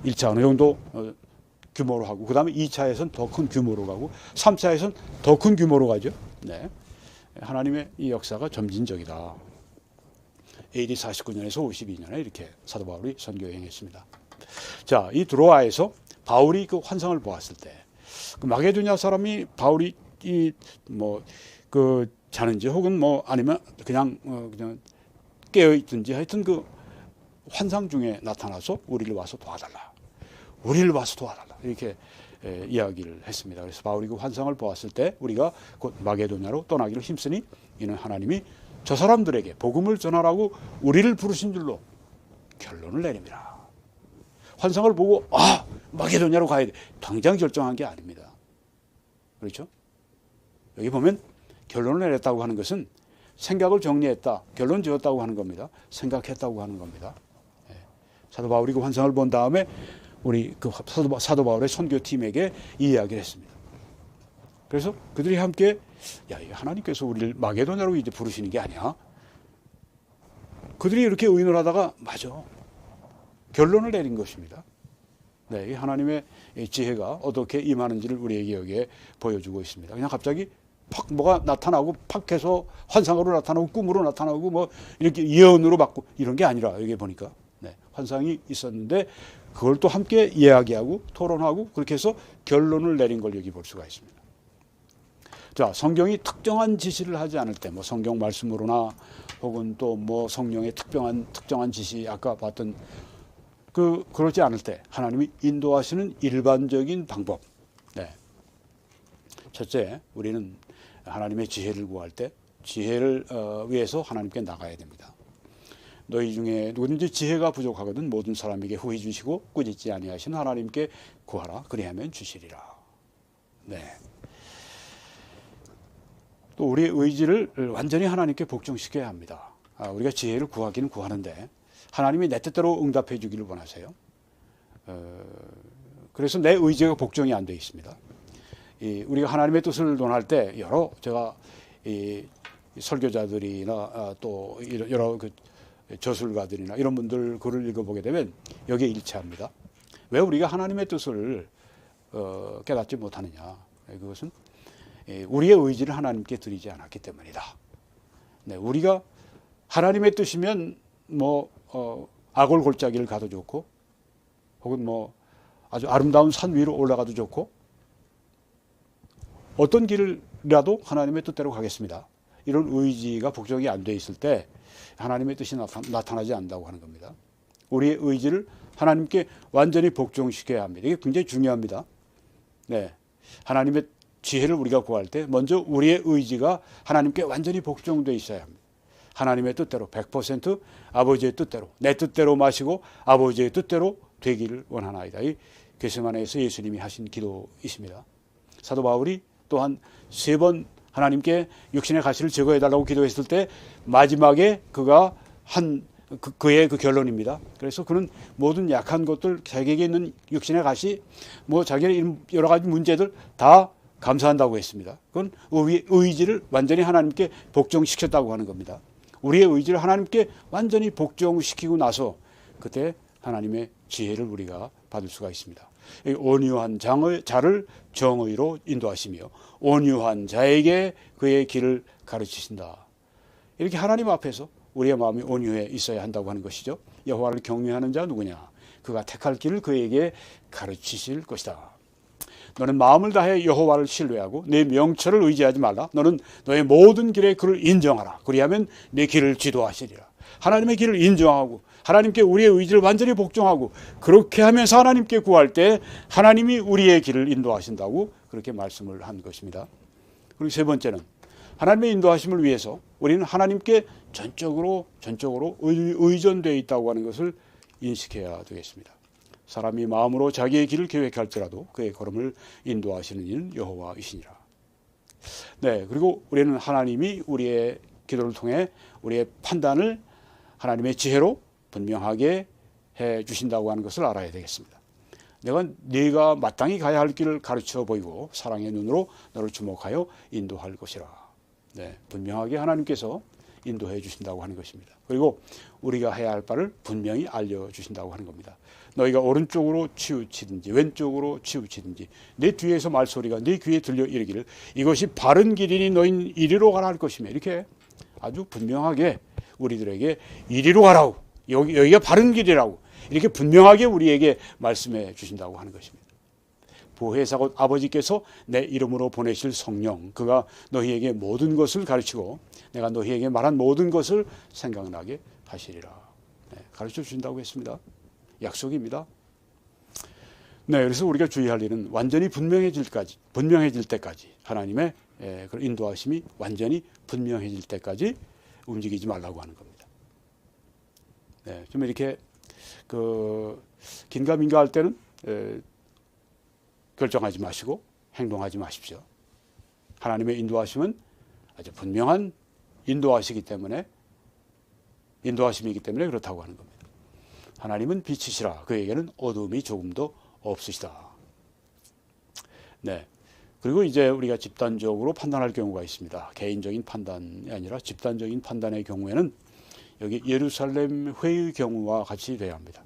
1차 어느 정도 규모로 하고 그 다음에 2차에서는 더 큰 규모로 가고 3차에서는 더 큰 규모로 가죠. 네, 하나님의 이 역사가 점진적이다. AD 49년에서 52년에 이렇게 사도 바울이 선교 여행했습니다. 자, 이 드로아에서 바울이 그 환상을 보았을 때, 그 마게도냐 사람이 바울이 그 자는지 혹은 뭐 아니면 그냥 깨어 있든지 하여튼 그 환상 중에 나타나서 우리를 와서 도와달라. 우리를 와서 도와달라. 이렇게 이야기를 했습니다. 그래서 바울이 그 환상을 보았을 때 우리가 곧 마게도냐로 떠나기를 힘쓰니 이는 하나님이 저 사람들에게 복음을 전하라고 우리를 부르신 줄로 결론을 내립니다. 환상을 보고 마게도냐로 가야 돼. 당장 결정한 게 아닙니다. 그렇죠? 여기 보면 결론을 내렸다고 하는 것은 생각을 정리했다. 결론 지었다고 하는 겁니다. 생각했다고 하는 겁니다. 사도 바울이 그 환상을 본 다음에 우리 그 사도 바울의 선교팀에게 이 이야기를 했습니다. 그래서 그들이 함께 하나님께서 우리를 마게도냐로 이제 부르시는 게 아니야. 그들이 이렇게 의논을 하다가 맞아. 결론을 내린 것입니다. 네, 하나님의 지혜가 어떻게 임하는지를 우리에게 여기에 보여주고 있습니다. 그냥 갑자기 팍 뭐가 나타나고 팍 해서 환상으로 나타나고 꿈으로 나타나고 뭐 이렇게 예언으로 받고 이런 게 아니라 여기 보니까 환상이 있었는데 그걸 또 함께 이야기하고 토론하고 그렇게 해서 결론을 내린 걸 여기 볼 수가 있습니다. 자, 성경이 특정한 지시를 하지 않을 때, 뭐 성경 말씀으로나 혹은 또 뭐 성령의 특정한 지시, 아까 봤던 그러지 않을 때 하나님이 인도하시는 일반적인 방법. 네. 첫째, 우리는 하나님의 지혜를 구할 때 지혜를 위해서 하나님께 나가야 됩니다. 너희 중에 누구든지 지혜가 부족하거든 모든 사람에게 후히 주시고 꾸짖지 아니하신 하나님께 구하라. 그리하면 주시리라. 네. 또 우리의 의지를 완전히 하나님께 복종시켜야 합니다. 우리가 지혜를 구하기는 구하는데 하나님이 내 뜻대로 응답해 주기를 원하세요. 그래서 내 의지가 복종이 안 되어 있습니다. 우리가 하나님의 뜻을 논할 때 여러 제가 설교자들이나 또 여러 그 저술가들이나 이런 분들 글을 읽어보게 되면 여기에 일치합니다. 왜 우리가 하나님의 뜻을 깨닫지 못하느냐? 그것은 우리의 의지를 하나님께 드리지 않았기 때문이다. 네, 우리가 하나님의 뜻이면 뭐 아골 골짜기를 가도 좋고, 혹은 뭐 아주 아름다운 산 위로 올라가도 좋고, 어떤 길이라도 하나님의 뜻대로 가겠습니다. 이런 의지가 복종이 안 돼 있을 때 하나님의 뜻이 나타나지 않는다고 하는 겁니다. 우리의 의지를 하나님께 완전히 복종시켜야 합니다. 이게 굉장히 중요합니다. 네, 하나님의 지혜를 우리가 구할 때 먼저 우리의 의지가 하나님께 완전히 복종되어 있어야 합니다. 하나님의 뜻대로 100% 아버지의 뜻대로, 내 뜻대로 마시고 아버지의 뜻대로 되기를 원하나이다. 이 겟세마네에서 예수님이 하신 기도이십니다. 사도 바울이 또한 3번 하나님께 육신의 가시를 제거해달라고 기도했을 때 마지막에 그가 그의 그 결론입니다. 그래서 그는 모든 약한 것들, 자기에게 있는 육신의 가시, 뭐 자기의 여러 가지 문제들 다 감사한다고 했습니다. 그건 의지를 완전히 하나님께 복종시켰다고 하는 겁니다. 우리의 의지를 하나님께 완전히 복종시키고 나서 그때 하나님의 지혜를 우리가 받을 수가 있습니다. 온유한 자를 정의로 인도하시며 온유한 자에게 그의 길을 가르치신다. 이렇게 하나님 앞에서 우리의 마음이 온유해 있어야 한다고 하는 것이죠. 여호와를 경외하는 자 누구냐? 그가 택할 길을 그에게 가르치실 것이다. 너는 마음을 다해 여호와를 신뢰하고 내 명철을 의지하지 말라. 너는 너의 모든 길에 그를 인정하라. 그리하면 내 길을 지도하시리라. 하나님의 길을 인정하고 하나님께 우리의 의지를 완전히 복종하고 그렇게 하면서 하나님께 구할 때 하나님이 우리의 길을 인도하신다고 그렇게 말씀을 한 것입니다. 그리고 3번째는 하나님의 인도하심을 위해서 우리는 하나님께 전적으로 의존되어 있다고 하는 것을 인식해야 되겠습니다. 사람이 마음으로 자기의 길을 계획할지라도 그의 걸음을 인도하시는 이는 여호와이시니라. 네, 그리고 우리는 하나님이 우리의 기도를 통해 우리의 판단을 하나님의 지혜로 분명하게 해 주신다고 하는 것을 알아야 되겠습니다. 네가 마땅히 가야 할 길을 가르쳐 보이고 사랑의 눈으로 너를 주목하여 인도할 것이라. 네, 분명하게 하나님께서 인도해 주신다고 하는 것입니다. 그리고 우리가 해야 할 바를 분명히 알려주신다고 하는 겁니다. 너희가 오른쪽으로 치우치든지 왼쪽으로 치우치든지 내 뒤에서 말소리가 네 귀에 들려 이르기를 이것이 바른 길이니 너희는 이리로 가라 할 것이며 이렇게 아주 분명하게 우리들에게 이리로 가라고 여기가 바른 길이라고 이렇게 분명하게 우리에게 말씀해 주신다고 하는 것입니다. 보혜사 곧 아버지께서 내 이름으로 보내실 성령 그가 너희에게 모든 것을 가르치고 내가 너희에게 말한 모든 것을 생각나게 하시리라. 네, 가르쳐 주신다고 했습니다. 약속입니다. 네, 그래서 우리가 주의할 일은 완전히 분명해질 때까지 하나님의 그 인도하심이 완전히 분명해질 때까지 움직이지 말라고 하는 겁니다. 네, 좀 이렇게 긴가민가 할 때는 결정하지 마시고 행동하지 마십시오. 하나님의 인도하심은 아주 분명한 인도하심이기 때문에 그렇다고 하는 겁니다. 하나님은 빛이시라 그에게는 어두움이 조금도 없으시다. 네. 그리고 이제 우리가 집단적으로 판단할 경우가 있습니다. 개인적인 판단이 아니라 집단적인 판단의 경우에는 여기 예루살렘 회의 경우와 같이 돼야 합니다.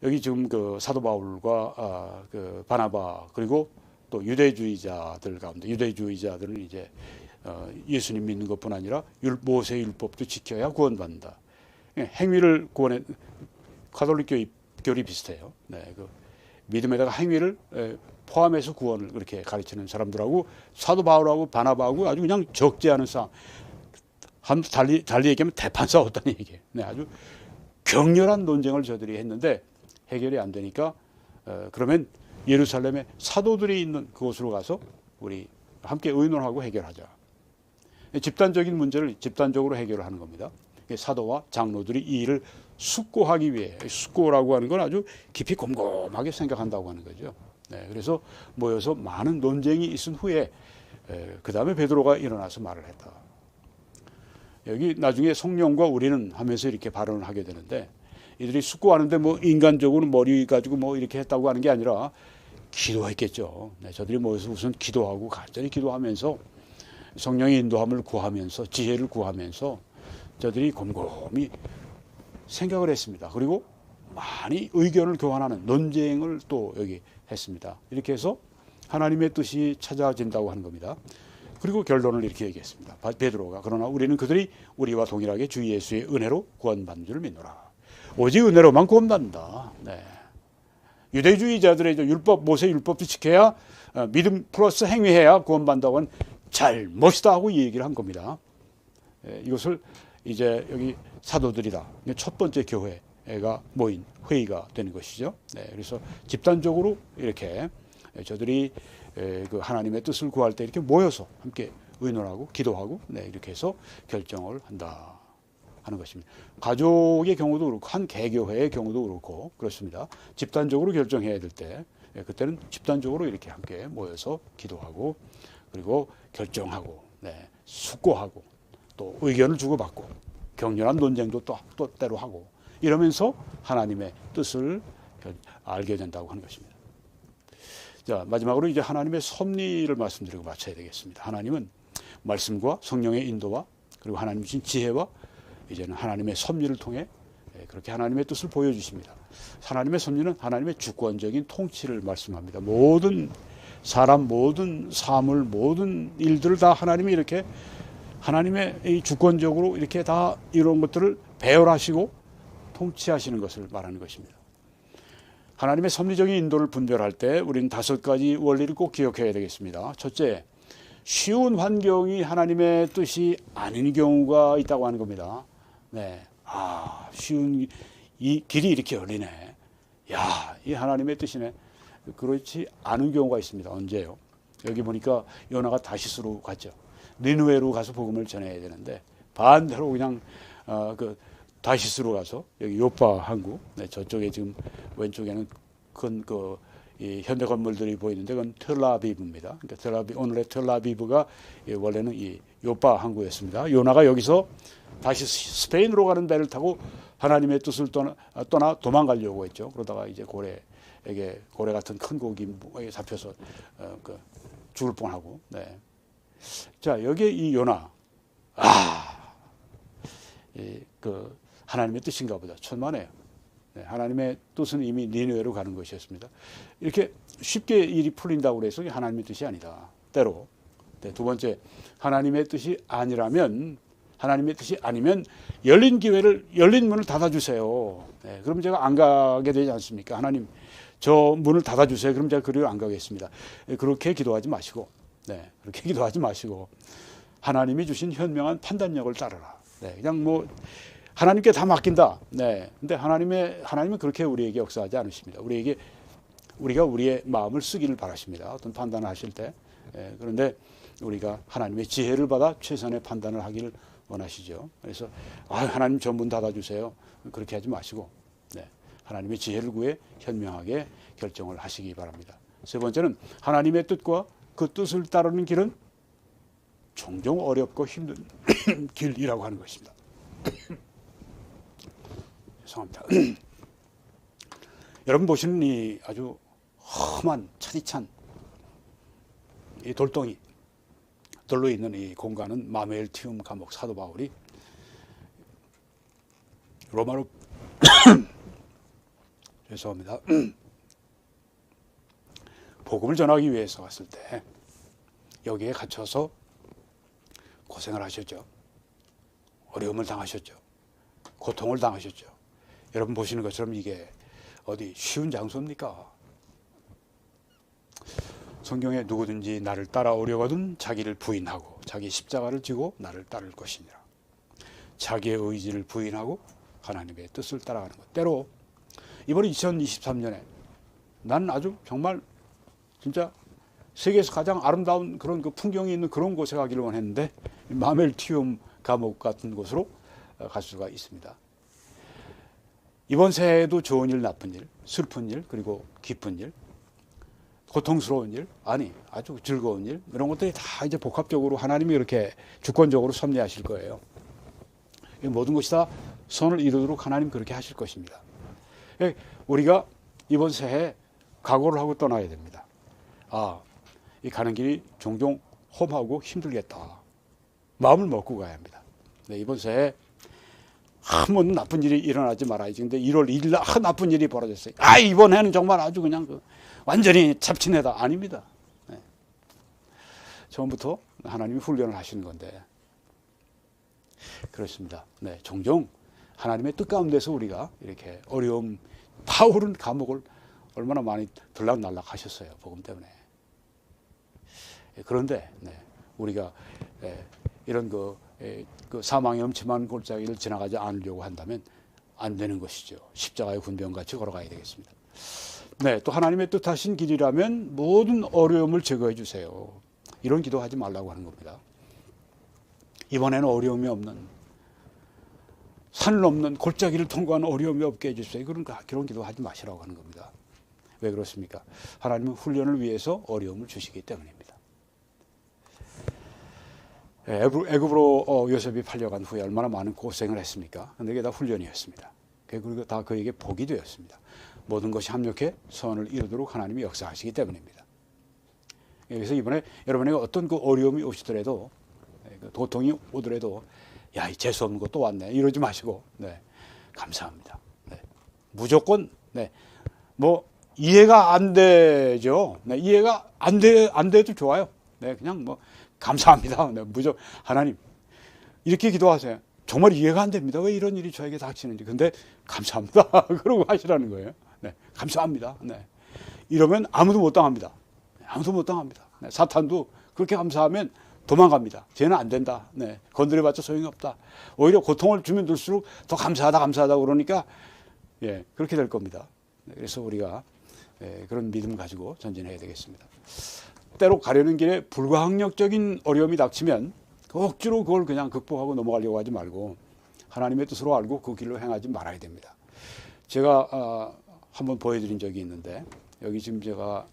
여기 지금 그 사도 바울과 그 바나바 그리고 또 유대주의자들 가운데 유대주의자들은 이제 예수님 믿는 것뿐 아니라 모세 율법도 지켜야 구원받는다. 행위를 구원해 가톨릭 교리 비슷해요. 네, 그 믿음에다가 행위를 포함해서 구원을 그렇게 가르치는 사람들하고 사도 바울하고 바나바하고 아주 그냥 적지 않은 싸움. 달리 얘기하면 대판 싸웠다는 얘기예요. 네, 아주 격렬한 논쟁을 저들이 했는데 해결이 안 되니까 그러면 예루살렘에 사도들이 있는 그곳으로 가서 우리 함께 의논하고 해결하자. 집단적인 문제를 집단적으로 해결하는 겁니다. 사도와 장로들이 이 일을 숙고하기 위해 숙고라고 하는 건 아주 깊이 곰곰하게 생각한다고 하는 거죠. 네, 그래서 모여서 많은 논쟁이 있은 후에 그 다음에 베드로가 일어나서 말을 했다. 여기 나중에 성령과 우리는 하면서 이렇게 발언을 하게 되는데 이들이 숙고하는데 뭐 인간적으로 머리 가지고 뭐 이렇게 했다고 하는 게 아니라 기도했겠죠. 네, 저들이 모여서 우선 기도하고 간절히 기도하면서 성령의 인도함을 구하면서 지혜를 구하면서 저들이 곰곰이 생각을 했습니다. 그리고 많이 의견을 교환하는 논쟁을 또 여기 했습니다. 이렇게 해서 하나님의 뜻이 찾아진다고 하는 겁니다. 그리고 결론을 이렇게 얘기했습니다. 베드로가 그러나 우리는 그들이 우리와 동일하게 주 예수의 은혜로 구원받는 줄 믿노라. 오직 은혜로만 구원받는다. 네. 유대주의자들의 율법, 모세 율법도 지켜야 믿음 플러스 행위해야 구원받는다고 하는 잘못이다 하고 이 얘기를 한 겁니다. 이것을 이제 여기 사도들이다. 첫 번째 교회가 모인 회의가 되는 것이죠. 네, 그래서 집단적으로 이렇게 저들이 그 하나님의 뜻을 구할 때 이렇게 모여서 함께 의논하고 기도하고 이렇게 해서 결정을 한다 하는 것입니다. 가족의 경우도 그렇고 한 개교회의 경우도 그렇고 그렇습니다. 집단적으로 결정해야 될 때 그때는 집단적으로 이렇게 함께 모여서 기도하고 그리고 결정하고 숙고하고 또 의견을 주고받고 격렬한 논쟁도 또 때로 하고 이러면서 하나님의 뜻을 알게 된다고 하는 것입니다. 자, 마지막으로 이제 하나님의 섭리를 말씀드리고 마쳐야 되겠습니다. 하나님은 말씀과 성령의 인도와 그리고 하나님 주신 지혜와 이제는 하나님의 섭리를 통해 그렇게 하나님의 뜻을 보여주십니다. 하나님의 섭리는 하나님의 주권적인 통치를 말씀합니다. 모든 사람, 모든 사물, 모든 일들을 다 하나님이 이렇게 하나님의 이 주권적으로 이렇게 다 이런 것들을 배열하시고 통치하시는 것을 말하는 것입니다. 하나님의 섭리적인 인도를 분별할 때 우리는 5가지 원리를 꼭 기억해야 되겠습니다. 첫째, 쉬운 환경이 하나님의 뜻이 아닌 경우가 있다고 하는 겁니다. 네, 쉬운 이 길이 이렇게 열리네. 야, 이 하나님의 뜻이네. 그렇지 않은 경우가 있습니다. 언제요? 여기 보니까 요나가 다시스로 갔죠. 니느웨로 가서 복음을 전해야 되는데 반대로 그냥 다시스로 가서 여기 요파 항구, 저쪽에 지금 왼쪽에는 큰 이 현대 건물들이 보이는데 그건 텔아비브입니다. 그러니까 오늘의 텔아비브가 원래는 이 요파 항구였습니다. 요나가 여기서 다시 스페인으로 가는 배를 타고 하나님의 뜻을 떠나 도망가려고 했죠. 그러다가 이제 고래 같은 큰 고기에 잡혀서 죽을 뻔하고. 네. 자, 여기에 이 요나, 하나님의 뜻인가 보다. 천만에요. 네, 하나님의 뜻은 이미 니느웨로 가는 것이었습니다. 이렇게 쉽게 일이 풀린다고 해서 하나님의 뜻이 아니다. 때로. 네, 두 번째, 하나님의 뜻이 아니면 열린 문을 닫아주세요. 네, 그럼 제가 안 가게 되지 않습니까? 하나님, 저 문을 닫아주세요. 그럼 제가 그리로 안 가겠습니다. 그렇게 기도하지 마시고, 그렇게 기도하지 마시고, 하나님이 주신 현명한 판단력을 따르라. 그냥 뭐, 하나님께 다 맡긴다. 근데 하나님은 그렇게 우리에게 역사하지 않으십니다. 우리가 우리의 마음을 쓰기를 바라십니다. 어떤 판단을 하실 때. 그런데 우리가 하나님의 지혜를 받아 최선의 판단을 하기를 원하시죠. 그래서, 하나님 저 문 닫아주세요. 그렇게 하지 마시고, 하나님의 지혜를 구해 현명하게 결정을 하시기 바랍니다. 세 번째는 하나님의 뜻과 그 뜻을 따르는 길은 종종 어렵고 힘든 길이라고 하는 것입니다. 죄송합니다. 여러분 보시는 이 아주 험한 차디찬 이 돌덩이 돌로 있는 이 공간은 마누엘티움 감옥. 사도 바울이 로마로 죄송합니다. 복음을 전하기 위해서 갔을 때 여기에 갇혀서 고생을 하셨죠. 어려움을 당하셨죠. 고통을 당하셨죠. 여러분 보시는 것처럼 이게 어디 쉬운 장소입니까? 성경에 누구든지 나를 따라오려거든 자기를 부인하고 자기 십자가를 지고 나를 따를 것이니라. 자기의 의지를 부인하고 하나님의 뜻을 따라가는 것. 때로 이번에 2023년에 나는 아주 정말 진짜 세계에서 가장 아름다운 그런 그 풍경이 있는 그런 곳에 가기를 원했는데 마멜티움 감옥 같은 곳으로 갈 수가 있습니다. 이번 새해에도 좋은 일, 나쁜 일, 슬픈 일, 그리고 기쁜 일, 고통스러운 일, 아주 즐거운 일, 이런 것들이 다 이제 복합적으로 하나님이 이렇게 주권적으로 섭리하실 거예요. 모든 것이 다 선을 이루도록 하나님 그렇게 하실 것입니다. 우리가 이번 새해 각오를 하고 떠나야 됩니다. 이 가는 길이 종종 험하고 힘들겠다. 마음을 먹고 가야 합니다. 이번 새해 한 번도 나쁜 일이 일어나지 말아야지. 근데 1월 1일 날 나쁜 일이 벌어졌어요. 이번 해는 정말 아주 그냥 완전히 잡친해다. 아닙니다. 처음부터 하나님이 훈련을 하시는 건데 그렇습니다. 종종 하나님의 뜻 가운데서 우리가 이렇게 어려움, 타오른 감옥을 얼마나 많이 들락날락 하셨어요. 복음 때문에. 그런데 우리가 이런 그 사망의 엄침한 골짜기를 지나가지 않으려고 한다면 안 되는 것이죠. 십자가의 군병같이 걸어가야 되겠습니다. 또 하나님의 뜻하신 길이라면 모든 어려움을 제거해 주세요. 이런 기도하지 말라고 하는 겁니다. 이번에는 어려움이 없는, 산을 넘는 골짜기를 통과하는 어려움이 없게 해주세요. 그런 기도하지 마시라고 하는 겁니다. 왜 그렇습니까? 하나님은 훈련을 위해서 어려움을 주시기 때문입니다. 애굽으로 요셉이 팔려간 후에 얼마나 많은 고생을 했습니까? 근데 이게 다 훈련이었습니다. 그리고 다 그에게 복이 되었습니다. 모든 것이 합력해 선을 이루도록 하나님이 역사하시기 때문입니다. 그래서 이번에 여러분에게 어떤 그 어려움이 오시더라도, 고통이 오더라도, 이 재수없는 것도 왔네. 이러지 마시고, 감사합니다. 무조건, 이해가 안 되죠. 이해가 안 돼도 좋아요. 그냥 감사합니다. 무조건, 하나님, 이렇게 기도하세요. 정말 이해가 안 됩니다. 왜 이런 일이 저에게 닥치는지. 근데 감사합니다. 그러고 하시라는 거예요. 감사합니다. 이러면 아무도 못 당합니다. 아무도 못 당합니다. 사탄도 그렇게 감사하면 도망갑니다. 쟤는 안 된다. 건드려봤자 소용이 없다. 오히려 고통을 주면 들수록 더 감사하다 그러니까 그렇게 될 겁니다. 그래서 우리가 그런 믿음 가지고 전진해야 되겠습니다. 때로 가려는 길에 불가항력적인 어려움이 닥치면 억지로 그걸 그냥 극복하고 넘어가려고 하지 말고 하나님의 뜻으로 알고 그 길로 행하지 말아야 됩니다. 제가 한번 보여드린 적이 있는데 여기 지금 제가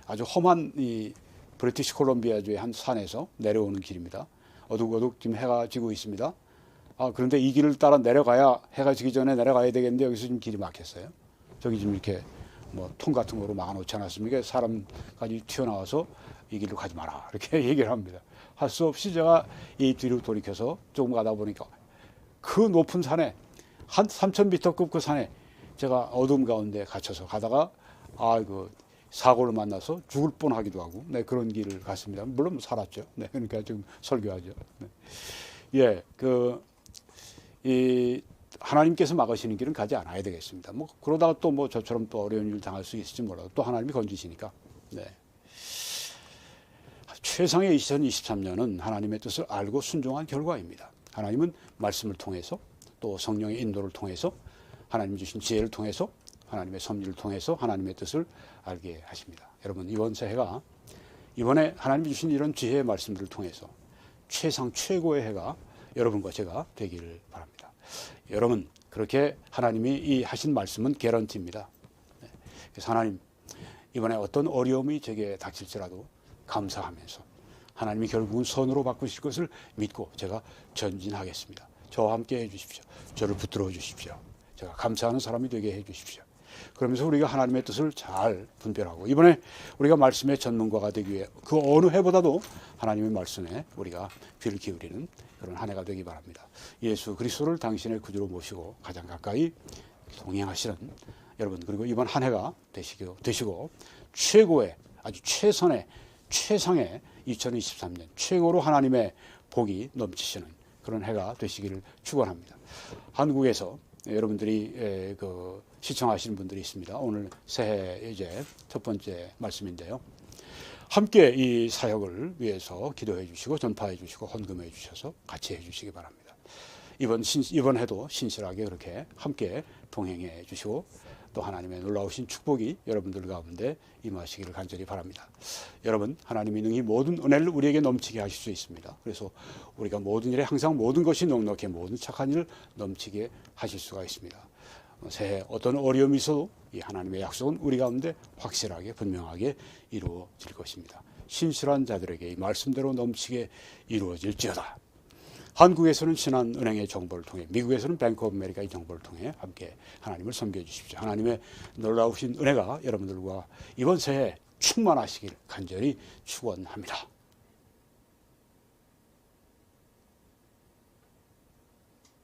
아주 험한 이 브리티시 콜롬비아주의 한 산에서 내려오는 길입니다. 어둑어둑 지금 해가 지고 있습니다. 그런데 이 길을 따라 내려가야 해가 지기 전에 내려가야 되겠는데 여기서 지금 길이 막혔어요. 저기 지금 이렇게 통 같은 거로 막아놓지 않았습니까? 사람까지 튀어나와서 이 길로 가지 마라 이렇게 얘기를 합니다. 할 수 없이 제가 이 뒤로 돌이켜서 조금 가다 보니까 그 높은 산에 한 3,000m급 그 산에 제가 어둠 가운데 갇혀서 가다가 사고를 만나서 죽을 뻔하기도 하고 그런 길을 갔습니다. 물론 살았죠. 그러니까 지금 설교하죠. 하나님께서 막으시는 길은 가지 않아야 되겠습니다. 그러다가 또 저처럼 또 어려운 일 당할 수 있을지 몰라도 또 하나님이 건지시니까. 최상의 2023년은 하나님의 뜻을 알고 순종한 결과입니다. 하나님은 말씀을 통해서 또 성령의 인도를 통해서 하나님 주신 지혜를 통해서 하나님의 섭리를 통해서 하나님의 뜻을 알게 하십니다. 여러분 이번 새해가 이번에 하나님이 주신 이런 지혜의 말씀들을 통해서 최고의 해가 여러분과 제가 되기를 바랍니다. 여러분 그렇게 하나님이 이 하신 말씀은 개런티입니다. 그래서 하나님 이번에 어떤 어려움이 제게 닥칠지라도 감사하면서 하나님이 결국은 선으로 바꾸실 것을 믿고 제가 전진하겠습니다. 저와 함께 해주십시오. 저를 붙들어 주십시오. 제가 감사하는 사람이 되게 해주십시오. 그러면서 우리가 하나님의 뜻을 잘 분별하고 이번에 우리가 말씀의 전문가가 되기 위해 그 어느 해보다도 하나님의 말씀에 우리가 귀를 기울이는 그런 한 해가 되기 바랍니다. 예수 그리스도를 당신의 구주로 모시고 가장 가까이 동행하시는 여러분 그리고 이번 한 해가 되시고 최고의 아주 최상의 2023년 최고로 하나님의 복이 넘치시는 그런 해가 되시기를 축원합니다. 한국에서 여러분들이 시청하시는 분들이 있습니다. 오늘 새해 이제 첫 번째 말씀인데요. 함께 이 사역을 위해서 기도해 주시고 전파해 주시고 헌금해 주셔서 같이 해 주시기 바랍니다. 이번 해도 신실하게 그렇게 함께 동행해 주시고 또 하나님의 놀라우신 축복이 여러분들 가운데 임하시기를 간절히 바랍니다. 여러분 하나님이 능히 모든 은혜를 우리에게 넘치게 하실 수 있습니다. 그래서 우리가 모든 일에 항상 모든 것이 넉넉해 모든 착한 일을 넘치게 하실 수가 있습니다. 새해 어떤 어려움이 있어도 이 하나님의 약속은 우리 가운데 확실하게 분명하게 이루어질 것입니다. 신실한 자들에게 이 말씀대로 넘치게 이루어질지어다. 한국에서는 신한은행의 정보를 통해, 미국에서는 뱅크 오브 아메리카의 정보를 통해 함께 하나님을 섬겨 주십시오. 하나님의 놀라우신 은혜가 여러분들과 이번 새해 충만하시길 간절히 축원합니다.